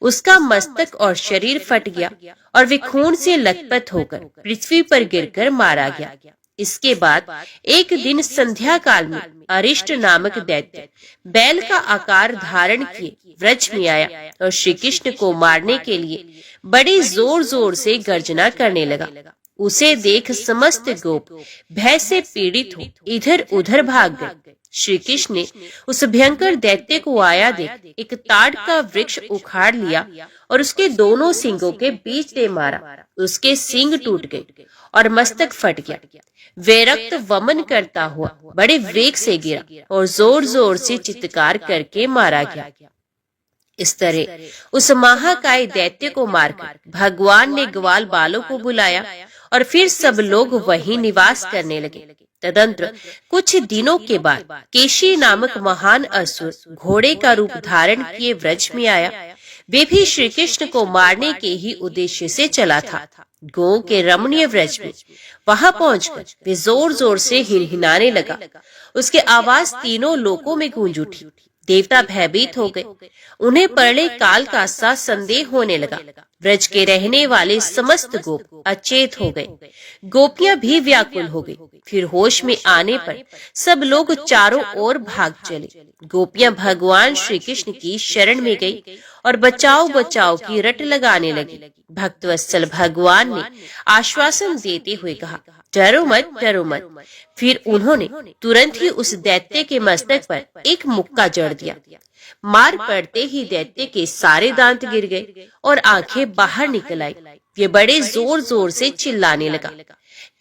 उसका मस्तक और शरीर फट गया और वे खून से लथपथ होकर पृथ्वी पर गिरकर मारा गया। इसके बाद एक दिन संध्या काल में अरिष्ट नामक दैत्य बैल का आकार धारण किए व्रज में आया और श्री कृष्ण को मारने के लिए बड़े जोर जोर से गर्जना करने लगा। उसे देख समस्त गोप भय से पीड़ित हो इधर उधर भाग गए। श्री कृष्ण ने उस भयंकर दैत्य को आया देख एक ताड़ का वृक्ष उखाड़ लिया और उसके दोनों सिंगों के बीच दे मारा। उसके सिंग टूट गए और मस्तक फट गया। वे रक्त वमन करता हुआ बड़े वेग से गिरा और जोर जोर से चित्कार करके मारा गया। इस तरह उस महाकाय दैत्य को मारकर भगवान ने ग्वाल बालों को बुलाया और फिर सब लोग वहीं निवास करने लगे। तदंतर कुछ दिनों के बाद केशी नामक महान असुर घोड़े का रूप धारण किए व्रज में आया। वे भी श्री कृष्ण को मारने के ही उद्देश्य से चला था। गो के रमणीय व्रज में वहां पहुंचकर वे जोर जोर से हिनहिनाने लगा। उसके आवाज तीनों लोकों में गूंज उठी। देवता भयभीत हो गए। उन्हें प्रलय काल का सा संदेह होने लगा। ब्रज के रहने वाले समस्त गोप अचेत हो गए। गोपियां भी व्याकुल हो गई। फिर होश में आने पर सब लोग चारों ओर भाग चले। गोपियां भगवान श्री कृष्ण की शरण में गई और बचाओ बचाओ की रट लगाने लगी। भक्तवत्सल भगवान ने आश्वासन देते हुए कहा, डरो मत, डरो मत। फिर उन्होंने तुरंत ही उस दैत्य के मस्तक पर एक मुक्का जड़ दिया। मार पड़ते ही दैत्य के सारे दांत गिर गए और आंखें बाहर निकल आई। ये बड़े जोर जोर से चिल्लाने लगा।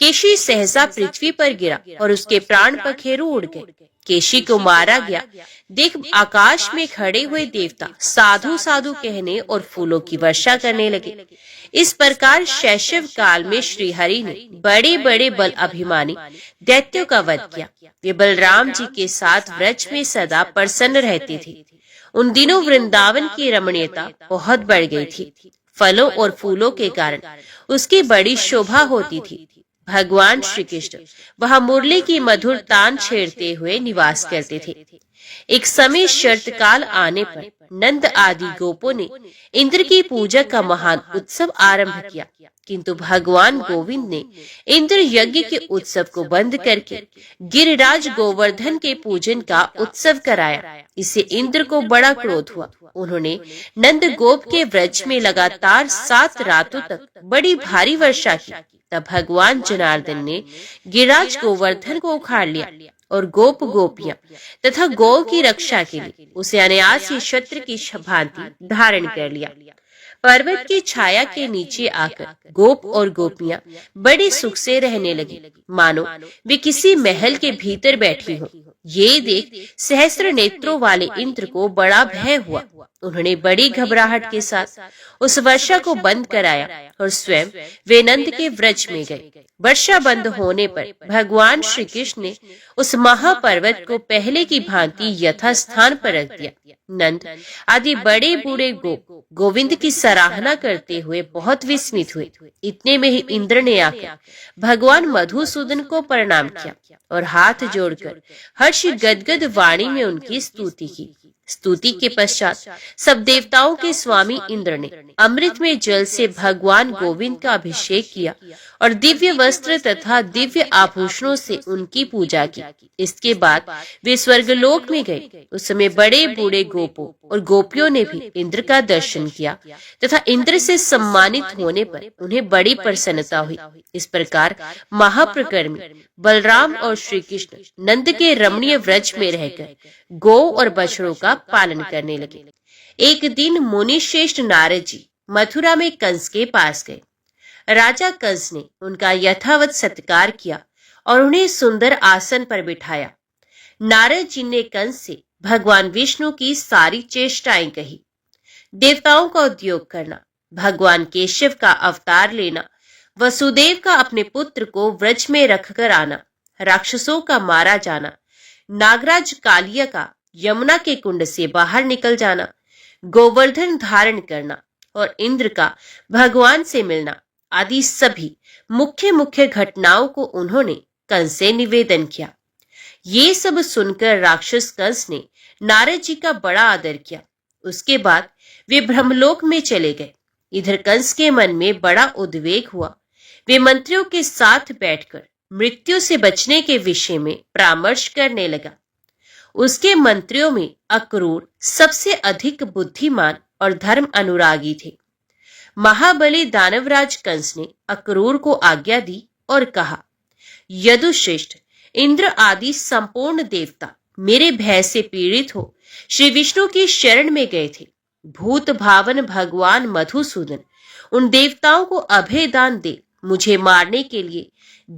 केशी सहसा पृथ्वी पर गिरा और उसके प्राण पखेरु उड़ गए। केशी को मारा गया देख आकाश में खड़े हुए देवता साधु साधु कहने और फूलों की वर्षा करने लगे। इस प्रकार शैशव काल में श्री हरि ने बड़े बड़े बल अभिमानी दैत्यों का वध किया। वे बलराम जी के साथ व्रज में सदा प्रसन्न रहते थे। उन दिनों वृंदावन की रमणीयता बहुत बढ़ गई थी। फलों और फूलों के कारण उसकी बड़ी शोभा होती थी। भगवान श्री कृष्ण वहां मुरली की मधुर तान छेड़ते हुए निवास करते थे। एक समय शरत काल आने पर नंद आदि गोपों ने इंद्र की पूजा का महान उत्सव आरंभ किया, किंतु भगवान गोविंद ने इंद्र यज्ञ के उत्सव को बंद करके गिरिराज गोवर्धन के पूजन का उत्सव कराया। इससे इंद्र को बड़ा क्रोध हुआ। उन्होंने नंद गोप के व्रज में लगातार 7 रातों तक बड़ी भारी वर्षा की। तब भगवान जनार्दन ने गिरिराज गोवर्धन को उखाड़ लिया और गोप गोपियां तथा गौ की रक्षा के लिए उसे अनायास ही क्षत्र की भांति धारण कर लिया। पर्वत की छाया के नीचे आकर गोप और गोपियां बड़े सुख से रहने लगी, मानो वे किसी महल के भीतर बैठी हों। ये देख सहस्त्र नेत्रों वाले इंद्र को बड़ा भय हुआ। उन्होंने बड़ी घबराहट के साथ उस वर्षा को बंद कराया और स्वयं वे नंद के व्रज में गए। वर्षा बंद होने पर भगवान श्री कृष्ण ने उस महापर्वत को पहले की भांति यथास्थान पर रख दिया। नंद आदि बड़े बूढ़े गोप गोविंद की सराहना करते हुए बहुत विस्मित हुए। इतने में ही इंद्र ने आकर भगवान मधुसूदन को प्रणाम किया और हाथ जोड़कर हर्ष गदगद वाणी में उनकी स्तुति की। स्तुति के पश्चात सब देवताओं के स्वामी इंद्र ने अमृत में जल से भगवान गोविंद का अभिषेक किया और दिव्य वस्त्र तथा दिव्य आभूषणों से उनकी पूजा की। इसके बाद वे स्वर्गलोक में गए। उस समय बड़े बूढ़े गोपों और गोपियों ने भी इंद्र का दर्शन किया तथा इंद्र से सम्मानित होने पर उन्हें बड़ी प्रसन्नता हुई। इस प्रकार महाप्रकरण में बलराम और श्री कृष्ण नंद के रमणीय व्रज में रहकर गौ और बछड़ों का पालन करने लगे। एक दिन मुनि श्रेष्ठ नारद जी मथुरा में कंस के पास गए। राजा कंस ने उनका यथावत सत्कार किया और उन्हें सुंदर आसन पर बिठाया। नारद जी ने कंस से भगवान विष्णु की सारी चेष्टाएं कही। देवताओं का उद्योग करना, भगवान केशव का अवतार लेना, वसुदेव का अपने पुत्र को व्रज में रखकर आना, राक्षसों का मारा जाना, नागराज कालिया का यमुना के कुंड से बाहर निकल जाना, गोवर्धन धारण करना और इंद्र का भगवान से मिलना आदि सभी मुख्य मुख्य घटनाओं को उन्होंने कंस से निवेदन किया। ये सब सुनकर राक्षस कंस ने नारद जी का बड़ा आदर किया। उसके बाद वे ब्रह्मलोक में चले गए। इधर कंस के मन में बड़ा उद्वेग हुआ। वे मंत्रियों के साथ बैठकर मृत्यु से बचने के विषय में परामर्श करने लगा। उसके मंत्रियों में अक्रूर सबसे अधिक बुद्धिमान और धर्म अनुरागी थे। महाबली दानवराज कंस ने अक्रूर को आज्ञा दी और कहा, यदुश्रेष्ठ, इंद्र आदि संपूर्ण देवता मेरे भय से पीड़ित हो श्री विष्णु की शरण में गए थे। भूत भावन भगवान मधुसूदन उन देवताओं को अभय दान दे मुझे मारने के लिए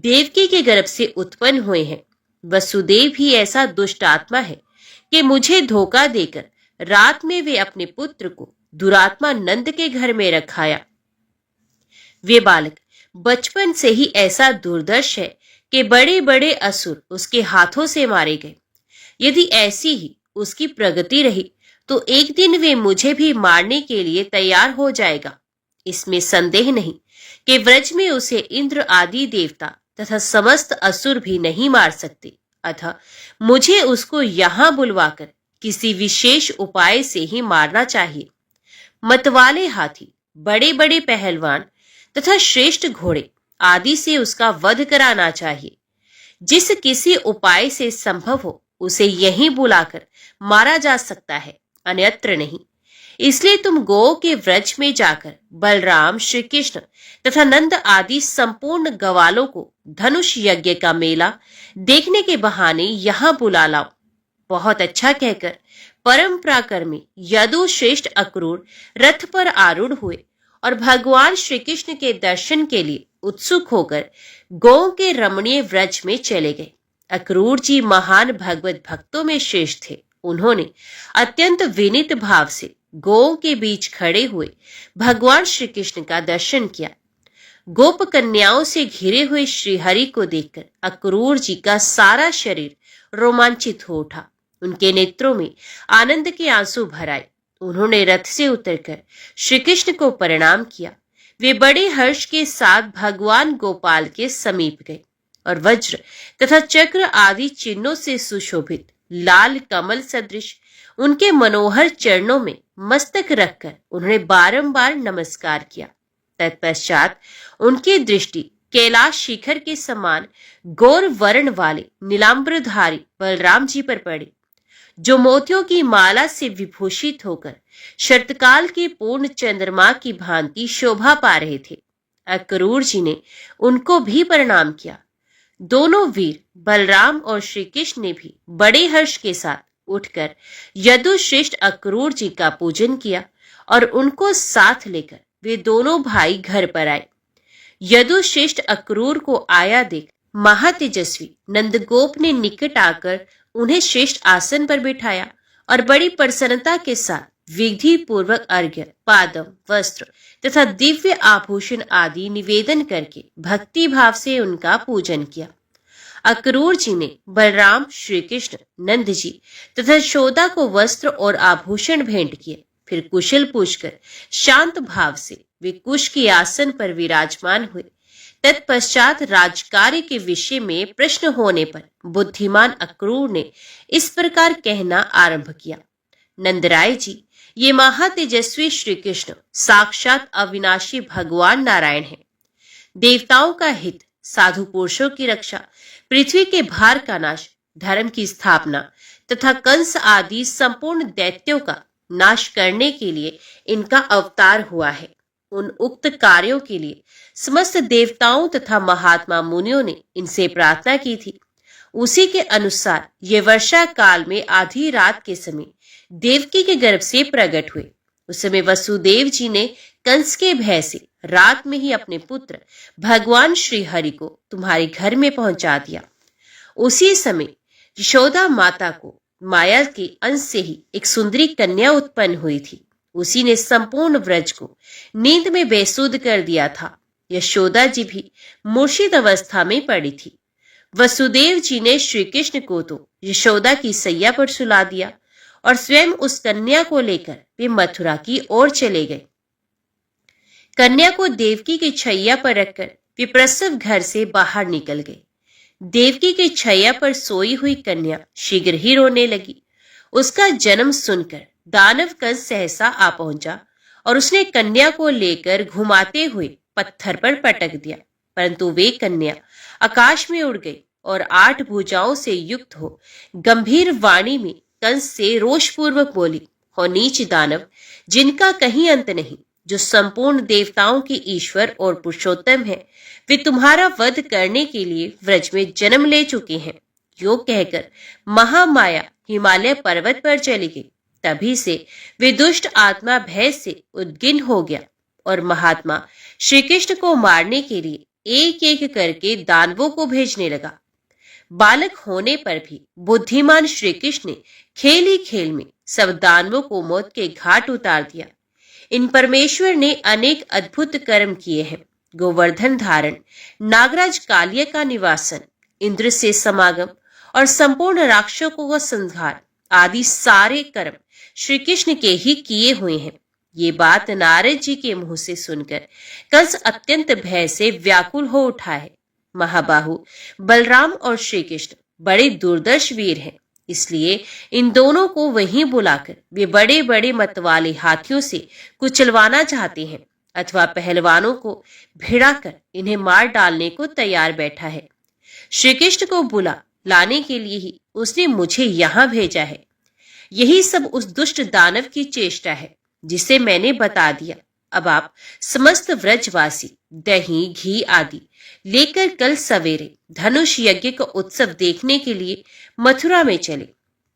देवकी के गर्भ से उत्पन्न हुए हैं। वसुदेव ही ऐसा दुष्ट आत्मा है कि मुझे धोखा देकर रात में वे अपने पुत्र को दुरात्मा नंद के घर में रखाया। वे बालक बचपन से ही ऐसा दुर्दर्श है कि बड़े बड़े असुर उसके हाथों से मारे गए। यदि ऐसी ही उसकी प्रगति रही तो एक दिन वे मुझे भी मारने के लिए तैयार हो जाएगा। इसमें संदेह नहीं कि व्रज में उसे इंद्र आदि देवता तथा समस्त असुर भी नहीं मार सकते। अतः मुझे उसको यहाँ बुलवाकर किसी विशेष उपाय से ही मारना चाहिए। मतवाले हाथी, बड़े बड़े पहलवान तथा श्रेष्ठ घोड़े आदि से उसका वध कराना चाहिए। जिस किसी उपाय से संभव हो उसे यहीं बुलाकर मारा जा सकता है, अन्यत्र नहीं। इसलिए तुम गो के व्रज में जाकर बलराम, श्री कृष्ण तथा नंद आदि संपूर्ण गवालों को धनुष यज्ञ का मेला देखने के बहाने यहाँ बुला लाओ। बहुत अच्छा कहकर परम पराक्रमी यदु श्रेष्ठ अक्रूर रथ पर आरूढ़ हुए और भगवान श्री कृष्ण के दर्शन के लिए उत्सुक होकर गौ के रमणीय व्रज में चले गए। अक्रूर जी महान भगवत भक्तों में श्रेष्ठ थे। उन्होंने अत्यंत विनीत भाव से गौ के बीच खड़े हुए भगवान श्री कृष्ण का दर्शन किया। गोप कन्याओं से घिरे हुए श्रीहरि को देखकर अक्रूर जी का सारा शरीर रोमांचित हो उठा। उनके नेत्रों में आनंद के आंसू भर आए। उन्होंने रथ से उतरकर श्री कृष्ण को प्रणाम किया। वे बड़े हर्ष के साथ भगवान गोपाल के समीप गए और वज्र तथा चक्र आदि चिन्हों से सुशोभित लाल कमल सदृश उनके मनोहर चरणों में मस्तक रखकर उन्होंने बारंबार नमस्कार किया। तत्पश्चात उनकी दृष्टि कैलाश शिखर के समान गौर वर्ण वाले नीलांबरधारी बलराम जी पर पड़ी, जो मोतियों की माला से विभूषित होकर शरतकाल के पूर्ण चंद्रमा की भांति शोभा पा रहे थे। अक्रूर जी ने उनको भी प्रणाम किया। दोनों वीर बलराम और श्री कृष्ण ने भी बड़े हर्ष के साथ उठकर यदुश्रेष्ठ अक्रूर जी का पूजन किया और उनको साथ लेकर वे दोनों भाई घर पर आए। यदुश्रेष्ठ अक्रूर को आया देख महातेजस्वी नंदगोप ने निकट आकर उन्हें श्रेष्ठ आसन पर बिठाया और बड़ी प्रसन्नता के साथ विधि पूर्वक अर्घ्य, पादम, वस्त्र तथा दिव्य आभूषण आदि निवेदन करके भक्ति भाव से उनका पूजन किया। अक्रूर जी ने बलराम, श्री कृष्ण, नंद जी तथा यशोदा को वस्त्र और आभूषण भेंट किए। फिर कुशल पूछकर शांत भाव से वे कुश के आसन पर विराजमान हुए। तत्पश्चात राजकार्य के विषय में प्रश्न होने पर बुद्धिमान अक्रूर ने इस प्रकार कहना आरंभ किया। नंदराय जी, ये महातेजस्वी श्री कृष्ण साक्षात अविनाशी भगवान नारायण हैं। देवताओं का हित, साधु पुरुषों की रक्षा, पृथ्वी के भार का नाश, धर्म की स्थापना तथा कंस आदि संपूर्ण दैत्यों का नाश करने के लिए इनका अवतार हुआ है। उन उक्त कार्यों के लिए समस्त देवताओं तथा महात्मा मुनियों ने इनसे प्रार्थना की थी। उसी के अनुसार ये वर्षा काल में आधी रात के समय देवकी के गर्भ से प्रकट हुए। उस समय वसुदेव जी ने कंस के भय से रात में ही अपने पुत्र भगवान श्री हरि को तुम्हारे घर में पहुंचा दिया। उसी समय यशोदा माता को माया के अंश से ही एक सुंदरी कन्या उत्पन्न हुई थी। उसी ने संपूर्ण व्रज को नींद में बेसुध कर दिया था। यशोदा जी भी मूर्छित अवस्था में पड़ी थी। वसुदेव जी ने श्री कृष्ण को तो यशोदा की सैया पर सुला दिया और स्वयं उस कन्या को लेकर वे मथुरा की ओर चले गए। कन्या को देवकी की छैया पर रखकर वे प्रसव घर से बाहर निकल गए। देवकी की छैया पर सोई हुई कन्या शीघ्र ही रोने लगी। उसका जन्म सुनकर दानव कंस सहसा आ पहुंचा और उसने कन्या को लेकर घुमाते हुए पत्थर पर पटक दिया, परंतु वे कन्या आकाश में उड़ गई और 8 भुजाओं से युक्त हो गंभीर वाणी में कंस से रोषपूर्वक बोली, हो नीच दानव, जिनका कहीं अंत नहीं, जो संपूर्ण देवताओं के ईश्वर और पुरुषोत्तम है, वे तुम्हारा वध करने के लिए व्रज में जन्म ले चुके हैं। यो कहकर महामाया हिमालय पर्वत पर चली गई। तभी से वे दुष्ट आत्मा भय से उद्गिन हो गया और महात्मा श्री कृष्ण को मारने के लिए एक एक करके दानवों को भेजने लगा। बालक होने पर भी बुद्धिमान श्री कृष्ण ने खेल ही खेल में सब दानवों को मौत के घाट उतार दिया। इन परमेश्वर ने अनेक अद्भुत कर्म किए हैं। गोवर्धन धारण, नागराज कालिया का निवासन, इंद्र से समागम और संपूर्ण राक्षसों का संहार आदि सारे कर्म श्री कृष्ण के ही किए हुए हैं। ये बात नारद जी के मुंह से सुनकर कंस अत्यंत भय से व्याकुल हो उठा है। महाबाहु बलराम और श्री कृष्ण बड़े दुर्दर्श वीर हैं, इसलिए इन दोनों को वहीं बुलाकर वे बड़े बड़े मतवाले हाथियों से कुचलवाना चाहते हैं अथवा पहलवानों को भिड़ाकर इन्हें मार डालने को तैयार बैठा है। श्री कृष्ण को बुला लाने के लिए ही उसने मुझे यहां भेजा है। यही सब उस दुष्ट दानव की चेष्टा है जिसे मैंने बता दिया। अब आप समस्त व्रजवासी दही, घी आदि लेकर कल सवेरे धनुष यज्ञ का उत्सव देखने के लिए मथुरा में चले।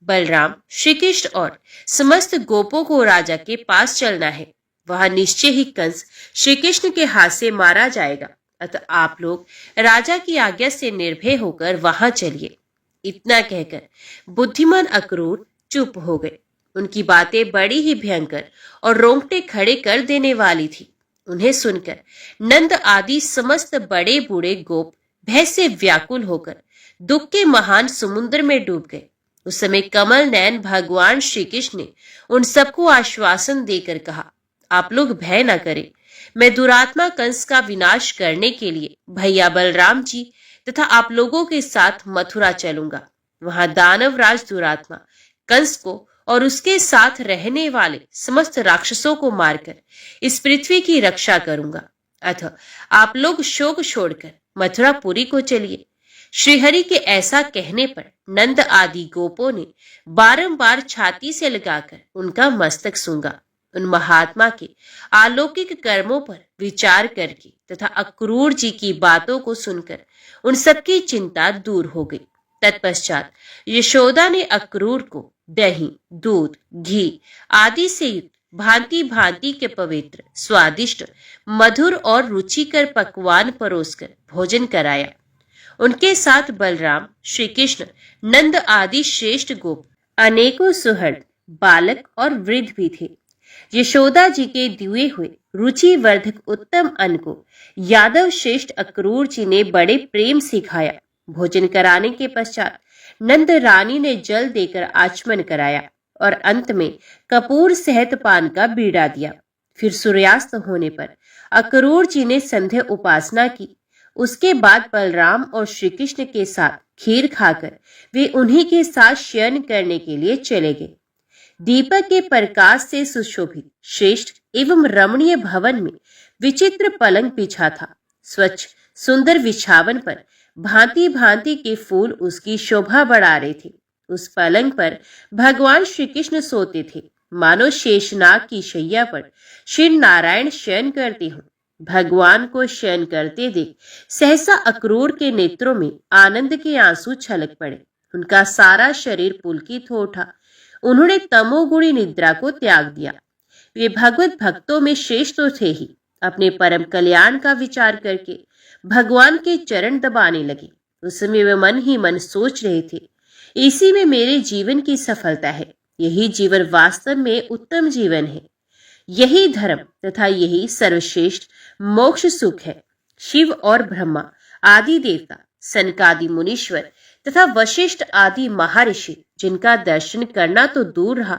बलराम, श्री कृष्ण और समस्त गोपों को राजा के पास चलना है। वहां निश्चय ही कंस श्री कृष्ण के हाथ से मारा जाएगा। अतः आप लोग राजा की आज्ञा से निर्भय होकर वहां चलिए। इतना कहकर बुद्धिमान अक्रूर चुप हो गए। उनकी बातें बड़ी ही भयंकर और रोंगटे खड़े कर देने वाली थी। उन्हें सुनकर नंद आदि समस्त बड़े बूढ़े गोप भय से व्याकुल होकर दुख के महान समुद्र में डूब गए। उस समय कमल नयन भगवान श्री कृष्ण ने उन सबको आश्वासन देकर कहा, आप लोग भय न करें। मैं दुरात्मा कंस का विनाश करने के लिए भैया बलराम जी तथा आप लोगों के साथ मथुरा चलूंगा। वहां दानव राज दुरात्मा कंस को और उसके साथ रहने वाले समस्त राक्षसों को मारकर इस पृथ्वी की रक्षा करूंगा। अतः आप लोग शोक छोड़कर मथुरापुरी को चलिए। श्रीहरि के ऐसा कहने पर नंद आदि गोपों ने बारंबार छाती से लगाकर उनका मस्तक सूंघा। उन महात्मा के अलौकिक कर्मों पर विचार करके तथा अक्रूर जी की बातों को सुनकर उन सबकी चिंता दूर हो गई। तत्पश्चात यशोदा ने अक्रूर को दही, दूध, घी आदि से युक्त भांति भांति के पवित्र, स्वादिष्ट, मधुर और रुचिकर पकवान परोसकर भोजन कराया। उनके साथ बलराम, श्री कृष्ण, नंद आदि श्रेष्ठ गोप, अनेकों सुहृद, बालक और वृद्ध भी थे। यशोदा जी के दिए हुए रुचिवर्धक उत्तम अन्न को यादव श्रेष्ठ अक्रूर जी ने बड़े प्रेम से खाया। भोजन कराने के पश्चात नंद रानी ने जल देकर आचमन कराया और अंत में कपूर सहित पान का बीड़ा दिया। फिर सूर्यास्त होने पर अक्रूर जी ने संध्या उपासना की। उसके बाद बलराम और श्री कृष्ण के साथ खीर खाकर वे उन्हीं के साथ शयन करने के लिए चले गए। दीपक के प्रकाश से सुशोभित श्रेष्ठ एवं रमणीय भवन में विचित्र पलंग बिछा था। स्वच्छ सुंदर बिछावन पर भांति भांति के फूल उसकी शोभा बढ़ा रहे थे। उस पलंग पर भगवान श्री कृष्ण सोते थे, मानो शेषनाग की शैया पर श्री नारायण शयन करते हों। भगवान को शयन करते देख सहसा अक्रूर के नेत्रों में आनंद के आंसू छलक पड़े। उनका सारा शरीर पुलकित हो उठा। उन्होंने तमोगुणी निद्रा को त्याग दिया। वे भगवत भक्तों में श्रेष्ठ तो थे ही, अपने परम कल्याण का विचार करके भगवान के चरण दबाने लगे। उस समय वे मन ही मन सोच रहे थे, इसी में मेरे जीवन की सफलता है। यही जीवन वास्तव में उत्तम जीवन है। यही धर्म तथा यही सर्वश्रेष्ठ मोक्ष सुख है। शिव और ब्रह्मा आदि देवता, सनकादि मुनीश्वर तथा वशिष्ठ आदि महर्षि जिनका दर्शन करना तो दूर रहा,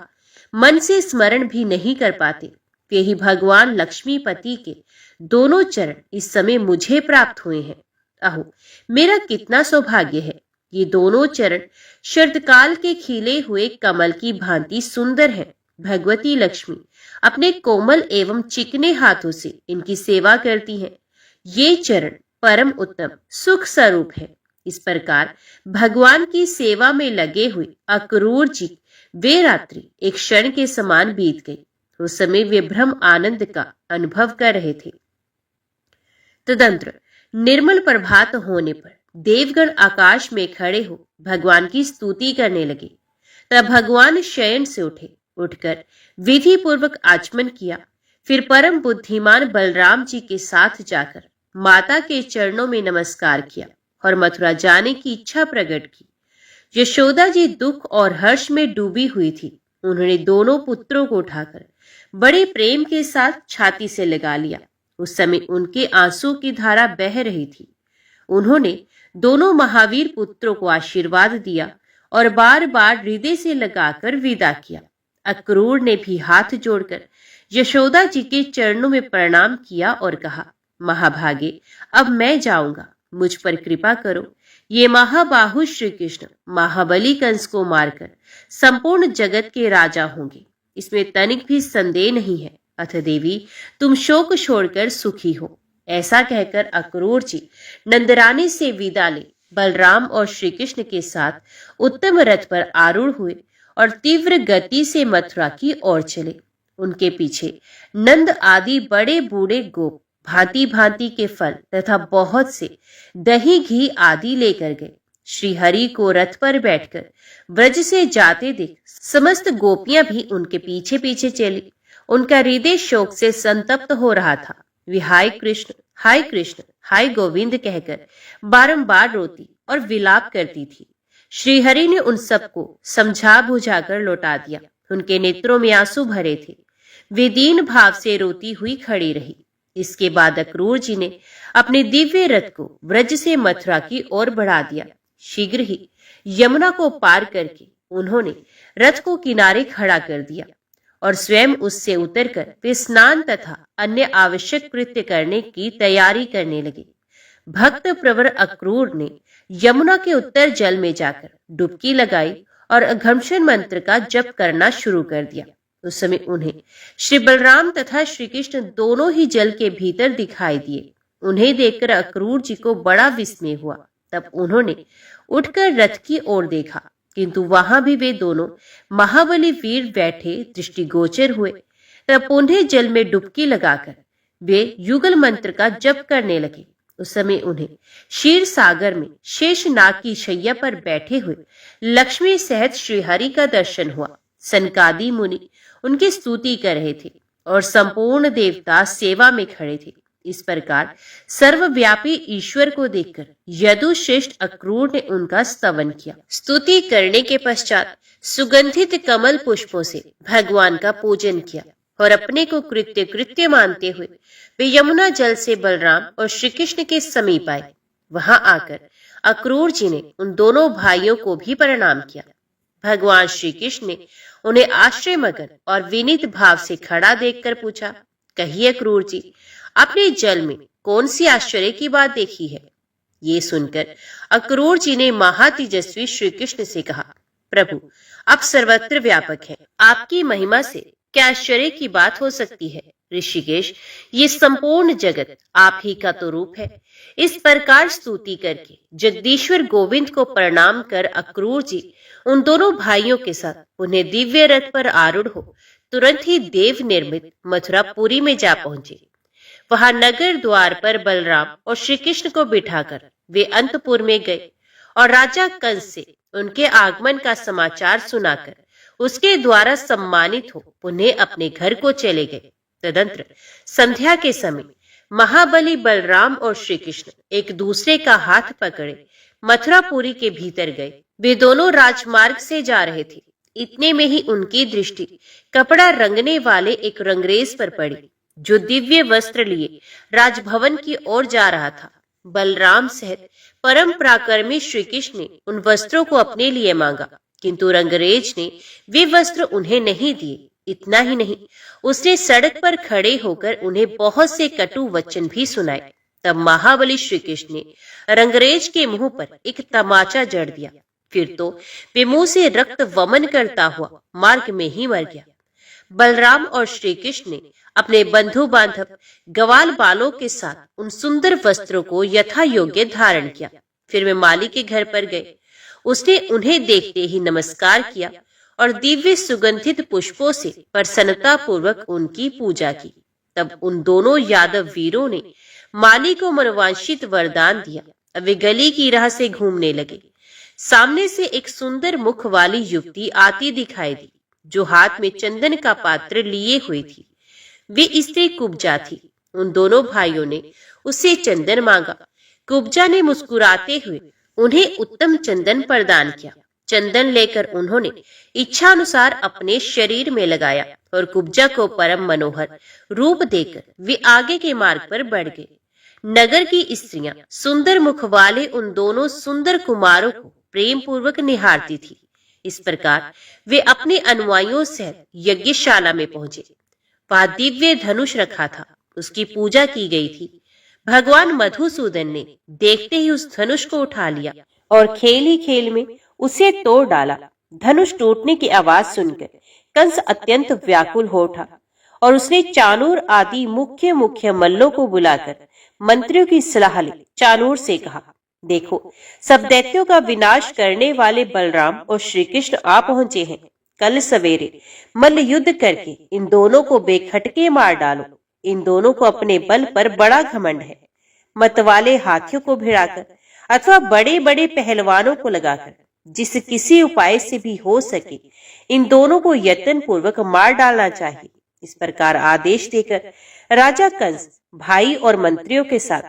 मन से स्मरण भी नहीं कर पाते, वे ही भगवान लक्ष्मीपति के दोनों चरण इस समय मुझे प्राप्त हुए हैं। अहो, मेरा कितना सौभाग्य है। ये दोनों चरण शरदकाल के खिले हुए कमल की भांति सुंदर है। भगवती लक्ष्मी अपने कोमल एवं चिकने हाथों से इनकी सेवा करती हैं। ये चरण परम उत्तम सुख स्वरूप है। इस प्रकार भगवान की सेवा में लगे हुए अक्रूर जी वे रात्रि एक क्षण के समान बीत गई। उस समय वे ब्रह्म आनंद का अनुभव कर रहे थे। तदंतर निर्मल प्रभात होने पर देवगण आकाश में खड़े हो भगवान की स्तुति करने लगे। तब भगवान शयन से उठे। उठकर विधि पूर्वक आचमन किया। फिर परम बुद्धिमान बलराम जी के साथ जाकर माता के चरणों में नमस्कार किया और मथुरा जाने की इच्छा प्रकट की। यशोदा जी दुख और हर्ष में डूबी हुई थी। उन्होंने दोनों पुत्रों को उठाकर बड़े प्रेम के साथ छाती से लगा लिया। उस समय उनके आंसू की धारा बह रही थी। उन्होंने दोनों महावीर पुत्रों को आशीर्वाद दिया और बार बार हृदय से लगाकर विदा किया। अक्रूर ने भी हाथ जोड़कर यशोदा जी के चरणों में प्रणाम किया और कहा, महाभागे, अब मैं जाऊंगा, मुझ पर कृपा करो। ये महाबाहु श्री कृष्ण महाबली कंस को मारकर संपूर्ण जगत के राजा होंगे, इसमें तनिक भी संदेह नहीं है। अथ देवी, तुम शोक छोड़कर सुखी हो। ऐसा कहकर अक्रूर जी नंदरानी से विदा ले बलराम और श्री कृष्ण के साथ उत्तम रथ पर आरूढ़ हुए और तीव्र गति से मथुरा की ओर चले। उनके पीछे नंद आदि बड़े बूढ़े गोप भांति भांति के फल तथा बहुत से दही घी आदि लेकर गए। श्री हरि को रथ पर बैठकर ब्रज से जाते देख समस्त गोपियां भी उनके पीछे पीछे चली। उनका हृदय शोक से संतप्त हो रहा था। वे हाय कृष्ण, हाय कृष्ण, हाय गोविंद कहकर बारंबार रोती और विलाप करती थी। श्री हरि ने उन सबको समझा बुझाकर लौटा दिया। उनके नेत्रों में आंसू भरे थे। वे दीन भाव से रोती हुई खड़ी रही। इसके बाद अक्रूर जी ने अपने दिव्य रथ को ब्रज से मथुरा की ओर बढ़ा दिया। शीघ्र ही यमुना को पार करके उन्होंने रथ को किनारे खड़ा कर दिया और स्वयं उससे उतरकर वे स्नान तथा अन्य आवश्यक कृत्य करने की तैयारी करने लगे। भक्त प्रवर अक्रूर ने यमुना के उत्तर जल में जाकर डुबकी लगाई और अघमशन मंत्र का जप करना शुरू कर दिया। उस समय उन्हें श्री बलराम तथा श्री कृष्ण दोनों ही जल के भीतर दिखाई दिए। उन्हें देखकर अक्रूर जी को बड़ा विस्मय हुआ। तब उन्होंने उठकर रथ की ओर देखा, किंतु वहां भी वे दोनों महाबली वीर बैठे दृष्टिगोचर हुए। तब उन्हें जल में डुबकी लगाकर वे युगल मंत्र का जप करने लगे। उस समय उन्हें क्षीर सागर में शेष नाग की शैया पर बैठे हुए लक्ष्मी सहित श्रीहरि का दर्शन हुआ। सनकादि मुनि उनकी स्तुति कर रहे थे और संपूर्ण देवता सेवा में खड़े थे। इस प्रकार सर्वव्यापी ईश्वर को देखकर यदुश्रेष्ठ अक्रूर ने उनका स्तवन किया। स्तुति करने के पश्चात सुगंधित कमल पुष्पों से भगवान का पूजन किया और अपने को कृत्य मानते हुए वे यमुना जल से बलराम और श्री कृष्ण के समीप आए। वहां आकर अक्रूर जी ने उन दोनों भाइयों को भी प्रणाम किया। भगवान श्री कृष्ण ने उन्हें आश्चर्य मगन और विनीत भाव से खड़ा देखकर पूछा, कहिए अक्रूर जी, आपने जल में कौन सी आश्चर्य की बात देखी है? ये सुनकर अक्रूर जी ने महातेजस्वी श्री कृष्ण से कहा, प्रभु, आप सर्वत्र व्यापक हैं, आपकी महिमा से क्या आश्चर्य की बात हो सकती है? ऋषिकेश, ये संपूर्ण जगत आप ही का तो रूप है। इस प्रकार स्तुति करके जगदीश्वर गोविंद को प्रणाम कर अक्रूर जी उन दोनों भाइयों के साथ उन्हें दिव्य रथ पर आरूढ़ हो तुरंत ही देव निर्मित मथुरापुरी में जा पहुंचे। वहां नगर द्वार पर बलराम और श्री कृष्ण को बिठाकर वे अंतपुर में गए और राजा कंस से उनके आगमन का समाचार सुनाकर उसके द्वारा सम्मानित हो उन्हें अपने घर को चले गए। तदंतर संध्या के समय महाबली बलराम और श्री कृष्ण एक दूसरे का हाथ पकड़े मथुरापुरी के भीतर गए। वे दोनों राजमार्ग से जा रहे थे। इतने में ही उनकी दृष्टि कपड़ा रंगने वाले एक रंगरेज पर पड़ी जो दिव्य वस्त्र लिए राजभवन की ओर जा रहा था। बलराम सहित परम पराक्रमी श्री कृष्ण ने उन वस्त्रों को अपने लिए मांगा, किंतु रंगरेज ने वे वस्त्र उन्हें नहीं दिए। इतना ही नहीं, उसने सड़क पर खड़े होकर उन्हें बहुत से कटु वचन भी सुनाए। तब महाबली श्री कृष्ण ने रंगरेज के मुंह पर एक तमाचा जड़ दिया। फिर तो वे मुंह से रक्त वमन करता हुआ मार्ग में ही मर गया। बलराम और श्री कृष्ण ने अपने बंधु बांधव ग्वाल बालों के साथ उन सुंदर वस्त्रों को यथा योग्य धारण किया। फिर वे माली के घर पर गए। उसने उन्हें देखते ही नमस्कार किया और दिव्य सुगंधित पुष्पों से प्रसन्नता पूर्वक उनकी पूजा की। तब उन दोनों यादव वीरों ने माली को मनोवांछित वरदान दिया। अब वे गली की राह से घूमने लगे। सामने से एक सुंदर मुख वाली युवती आती दिखाई दी जो हाथ में चंदन का पात्र लिए हुई थी। वे स्त्री कुब्जा थी। उन दोनों भाइयों ने उससे चंदन मांगा। कुब्जा ने मुस्कुराते हुए उन्हें उत्तम चंदन प्रदान किया। चंदन लेकर उन्होंने इच्छा अनुसार अपने शरीर में लगाया और कुब्जा को परम मनोहर रूप देकर वे आगे के मार्ग पर बढ़ गए। नगर की स्त्रियां सुंदर मुख वाले उन दोनों सुंदर कुमारों को प्रेम पूर्वक निहारती थी। इस प्रकार वे अपने अनुयायियों सहित यज्ञशाला में पहुंचे। वहां दिव्य धनुष रखा था, उसकी पूजा की गई थी। भगवान मधुसूदन ने देखते ही उस धनुष को उठा लिया और खेल ही खेल में उसे तोड़ डाला। धनुष टूटने की आवाज सुनकर कंस अत्यंत व्याकुल हो उठा और उसने चाणूर आदि मुख्य मुख्य मल्लों को बुलाकर मंत्रियों की सलाह ली। चाणूर से कहा, देखो, सब दैत्यों का विनाश करने वाले बलराम और श्री कृष्ण आ पहुंचे हैं। कल सवेरे मल्ल युद्ध करके इन दोनों को बेखटके मार डालो। इन दोनों को अपने बल पर बड़ा घमंड है। मतवाले हाथियों को भिड़ाकर अथवा बड़े बड़े पहलवानों को लगाकर जिस किसी उपाय से भी हो सके इन दोनों को यत्न पूर्वक मार डालना चाहिए। इस प्रकार आदेश देकर राजा कंस भाई और मंत्रियों के साथ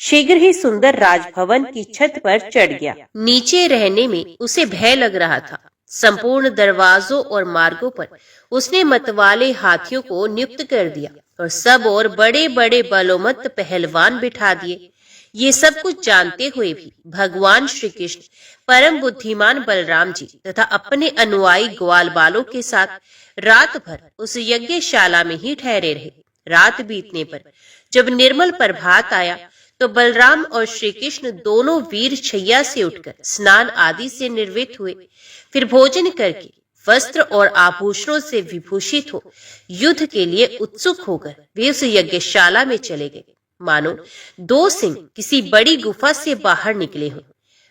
शीघ्र ही सुंदर राजभवन की छत पर चढ़ गया। नीचे रहने में उसे भय लग रहा था। संपूर्ण दरवाजों और मार्गों पर उसने मतवाले हाथियों को नियुक्त कर दिया और सब और बड़े बड़े बलोमत्त पहलवान बिठा दिए। ये सब कुछ जानते हुए भी भगवान श्री कृष्ण परम बुद्धिमान बलराम जी तथा अपने अनुयायी ग्वाल बालों के साथ रात भर उस यज्ञशाला में ही ठहरे रहे। रात बीतने पर जब निर्मल प्रभात आया तो बलराम और श्री कृष्ण दोनों वीर शैया से उठकर स्नान आदि से निर्वृत्त हुए। फिर भोजन करके वस्त्र और आभूषणों से विभूषित हो युद्ध के लिए उत्सुक होकर वे उस यज्ञशाला में चले गए। मानो दो सिंह किसी बड़ी गुफा से बाहर निकले हों।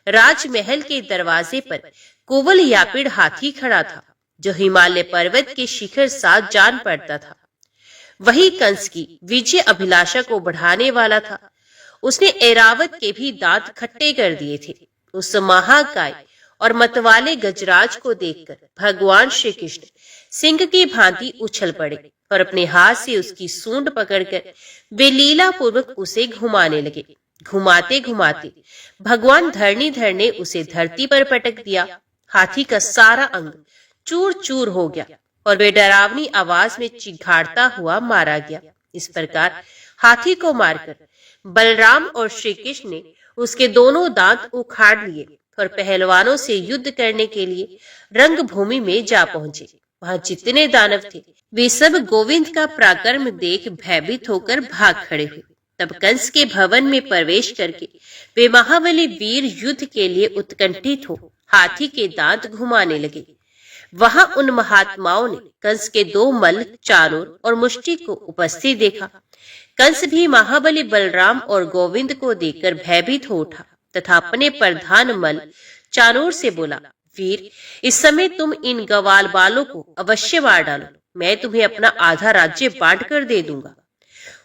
राजमहल के दरवाजे पर कुवल यापिड़ हाथी खड़ा था जो हिमालय पर्वत के शिखर साथ जान पड़ता था। वही कंस की विजय अभिलाषा को बढ़ाने वाला था। उसने ऐरावत के भी दांत खट्टे कर दिए थे। उस महाकाय और मतवाले गजराज को देखकर भगवान श्री कृष्ण सिंह की भांति उछल पड़े और अपने हाथ से उसकी सूंड पकड़कर वे लीला पूर्वक उसे घुमाने लगे। घुमाते घुमाते भगवान धरणीधर ने उसे धरती पर पटक दिया। हाथी का सारा अंग चूर चूर हो गया और वे डरावनी आवाज में चिघाड़ता हुआ मारा गया। इस प्रकार हाथी को मारकर बलराम और श्री कृष्ण ने उसके दोनों दांत उखाड़ लिए और पहलवानों से युद्ध करने के लिए रंगभूमि में जा पहुंचे। वहां जितने दानव थे वे सब गोविंद का पराक्रम देख भयभीत होकर भाग खड़े हुए। तब कंस के भवन में प्रवेश करके वे महाबली वीर युद्ध के लिए उत्कंठित हो हाथी के दांत घुमाने लगे। वहां उन महात्माओं ने कंस के 2 मल्ल चाणूर और मुष्टि को उपस्थित देखा। कंस भी महाबली बलराम और गोविंद को देखकर भयभीत हो उठा तथा अपने प्रधान मल्ल चाणूर से बोला, वीर, इस समय तुम इन गवाल बालों को अवश्य मार डालो, मैं तुम्हें अपना आधा राज्य बांट कर दे दूंगा।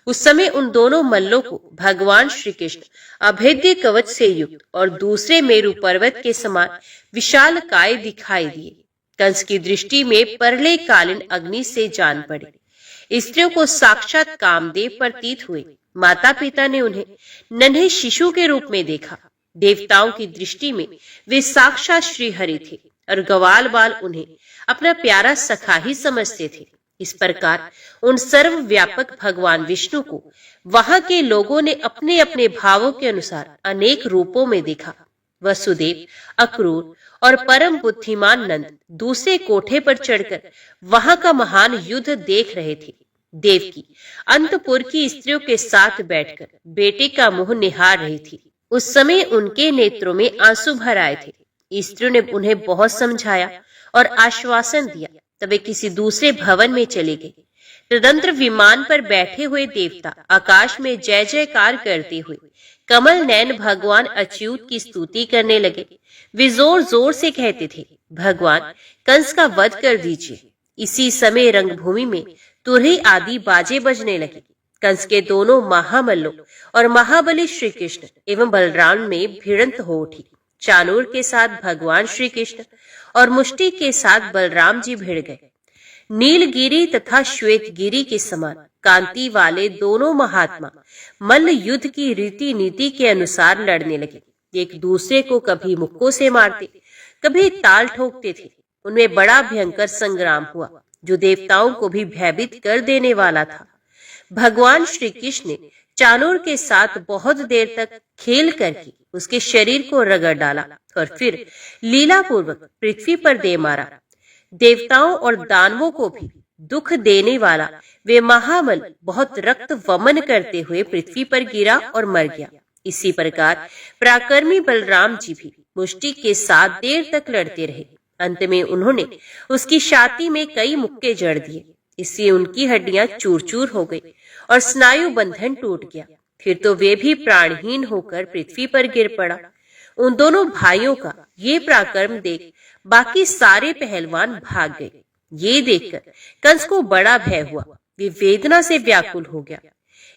उस समय उन दोनों मल्लों को भगवान श्री कृष्ण अभेद्य कवच से युक्त और दूसरे मेरु पर्वत के समान विशाल काय दिखाई दिए। कंस की दृष्टि में परले कालीन अग्नि से जान पड़ी। स्त्रियों को साक्षात कामदेव प्रतीत हुए। माता पिता ने उन्हें नन्हे शिशु के रूप में देखा। देवताओं की दृष्टि में वे साक्षात श्री हरि थे और गवाल बाल उन्हें अपना प्यारा सखा ही समझते थे। इस प्रकार उन सर्वव्यापक भगवान विष्णु को वहां के लोगों ने अपने अपने भावों के अनुसार अनेक रूपों में देखा। वसुदेव, अक्रूर और परम बुद्धिमान नंद दूसरे कोठे पर चढ़कर वहां का महान युद्ध देख रहे थे। देवकी अंतपुर की स्त्रियों के साथ बैठकर बेटे का मुंह निहार रही थी। उस समय उनके नेत्रों में आंसू भर आए थे। स्त्रियों ने उन्हें बहुत समझाया और आश्वासन दिया। तब वे किसी दूसरे भवन में चले गए। तदंतर विमान पर बैठे हुए देवता आकाश में जय जयकार करते हुए कमल नयन भगवान अच्युत की स्तुति करने लगे। वे जोर जोर से कहते थे, भगवान कंस का वध कर दीजिए। इसी समय रंगभूमि में तुरही आदि बाजे बजने लगे। कंस के दोनों महामल्लों और महाबली श्री कृष्ण एवं बलराम में भिड़ंत हो उठी। चाणूर के साथ भगवान श्री कृष्ण और मुष्टि के साथ बलराम जी भिड़ गए। नीलगिरी तथा श्वेतगिरी के समान कांति वाले दोनों महात्मा मल्ल युद्ध की रीति नीति के अनुसार लड़ने लगे। एक दूसरे को कभी मुक्कों से मारते, कभी ताल ठोकते थे। उनमें बड़ा भयंकर संग्राम हुआ जो देवताओं को भी भयभीत कर देने वाला था। भगवान श्री कृष्ण ने चाणूर के साथ बहुत देर तक खेल करके उसके शरीर को रगड़ डाला और फिर लीला पूर्वक पृथ्वी पर दे मारा। देवताओं और दानवों को भी दुख देने वाला वे महामल बहुत रक्त वमन करते हुए पृथ्वी पर गिरा और मर गया। इसी प्रकार पराक्रमी बलराम जी भी मुष्टि के साथ देर तक लड़ते रहे। अंत में उन्होंने उसकी छाती में कई मुक्के जड़ दिए। इससे उनकी हड्डियां चूर चूर हो गई और स्नायु बंधन टूट गया। फिर तो वे भी प्राणहीन होकर पृथ्वी पर गिर पड़ा। उन दोनों भाइयों का ये पराक्रम देख बाकी सारे पहलवान भाग गए। ये देखकर कंस को बड़ा भय हुआ। वे वेदना से व्याकुल हो गया।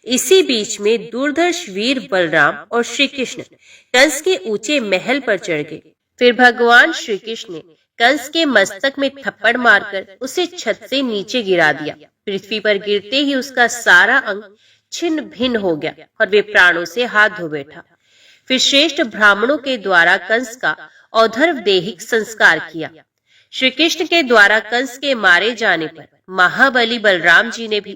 इसी बीच में दुर्धर्ष वीर बलराम और श्री कृष्ण कंस के ऊंचे महल पर चढ़ गए। फिर भगवान श्री कृष्ण ने कंस के मस्तक में थप्पड़ मारकर उसे छत से नीचे गिरा दिया। पृथ्वी पर गिरते ही उसका सारा अंग छिन्न भिन्न हो गया और वे प्राणों से हाथ धो बैठा। फिर श्रेष्ठ ब्राह्मणों के द्वारा कंस का औधर्व देहिक संस्कार किया। श्री कृष्ण के द्वारा कंस के मारे जाने पर महाबली बलराम जी ने भी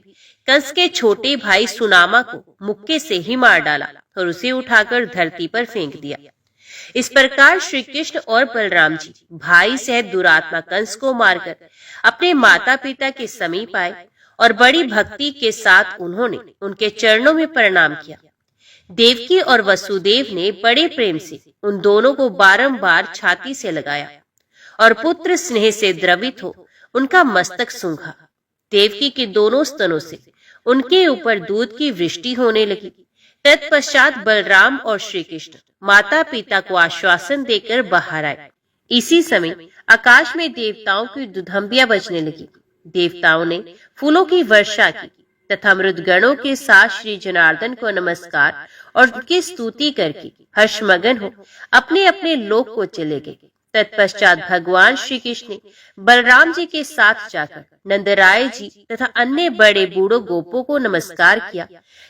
कंस के छोटे भाई सुनामा को मुक्के से ही मार डाला और उसे उठाकर धरती पर फेंक दिया। इस प्रकार श्री कृष्ण और बलराम जी भाई सहित दुरात्मा कंस को मारकर अपने माता पिता के समीप आए और बड़ी भक्ति के साथ उन्होंने उनके चरणों में प्रणाम किया। देवकी और वसुदेव ने बड़े प्रेम से उन दोनों को बारंबार छाती से लगाया और पुत्र स्नेह से द्रवित हो उनका मस्तक सूंघा। देवकी के दोनों स्तनों से उनके ऊपर दूध की वृष्टि होने लगी। तत्पश्चात बलराम और श्री कृष्ण माता पिता को आश्वासन देकर बाहर आए। इसी समय आकाश में देवताओं की दुधंबियां बजने लगी। देवताओं ने फूलों की वर्षा की तथा मृदगणों के साथ श्री जनार्दन को नमस्कार और उनकी स्तुति करके हर्षमगन हो अपने अपने लोक को चले गए। तत्पश्चात भगवान श्री कृष्ण ने बलराम जी के साथ जाकर नंदराय जी तथा अन्य बड़े बूढ़ों गोपों को नमस्कार किया।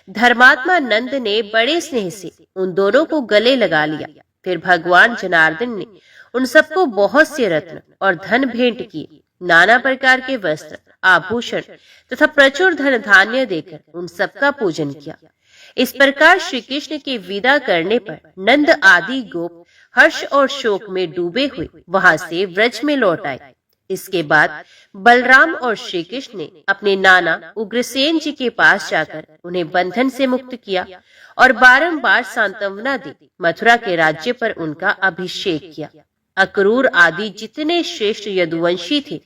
धर्मात्मा नंद ने बड़े स्नेह से उन दोनों को गले लगा लिया। फिर भगवान जनार्दन ने उन सबको बहुत से रत्न और धन भेंट किए। नाना प्रकार के वस्त्र, आभूषण तथा प्रचुर धन धान्य देकर उन सबका पूजन किया। इस प्रकार श्री कृष्ण के विदा करने पर नंद आदि गोप हर्ष और शोक में डूबे हुए वहां से व्रज में लौट आए। इसके बाद बलराम और श्री कृष्ण ने अपने नाना उग्रसेन जी के पास जाकर उन्हें बंधन से मुक्त किया और बारंबार सांत्वना दी मथुरा के राज्य पर उनका अभिषेक किया। अक्रूर आदि जितने श्रेष्ठ यदुवंशी थे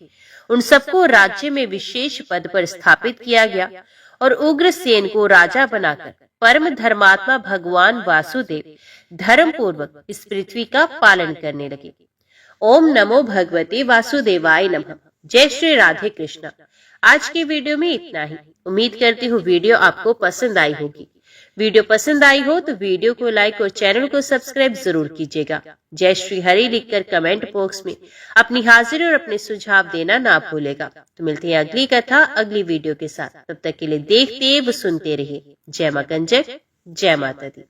उन सबको राज्य में विशेष पद पर स्थापित किया गया और उग्रसेन को राजा बनाकर परम धर्मात्मा भगवान वासुदेव धर्म पूर्वक इस पृथ्वी का पालन करने लगे। ओम नमो भगवते वासुदेवाय नमः। जय श्री राधे कृष्णा। आज की वीडियो में इतना ही। उम्मीद करती हूँ वीडियो आपको पसंद आई होगी। वीडियो पसंद आई हो तो वीडियो को लाइक और चैनल को सब्सक्राइब जरूर कीजिएगा। जय श्री हरि लिखकर कमेंट बॉक्स में अपनी हाजिरी और अपने सुझाव देना ना भूलेगा। तो मिलते हैं अगली कथा अगली वीडियो के साथ। तब तक के लिए देखते व सुनते रहिए। जय मां कंजक, जय माता दी।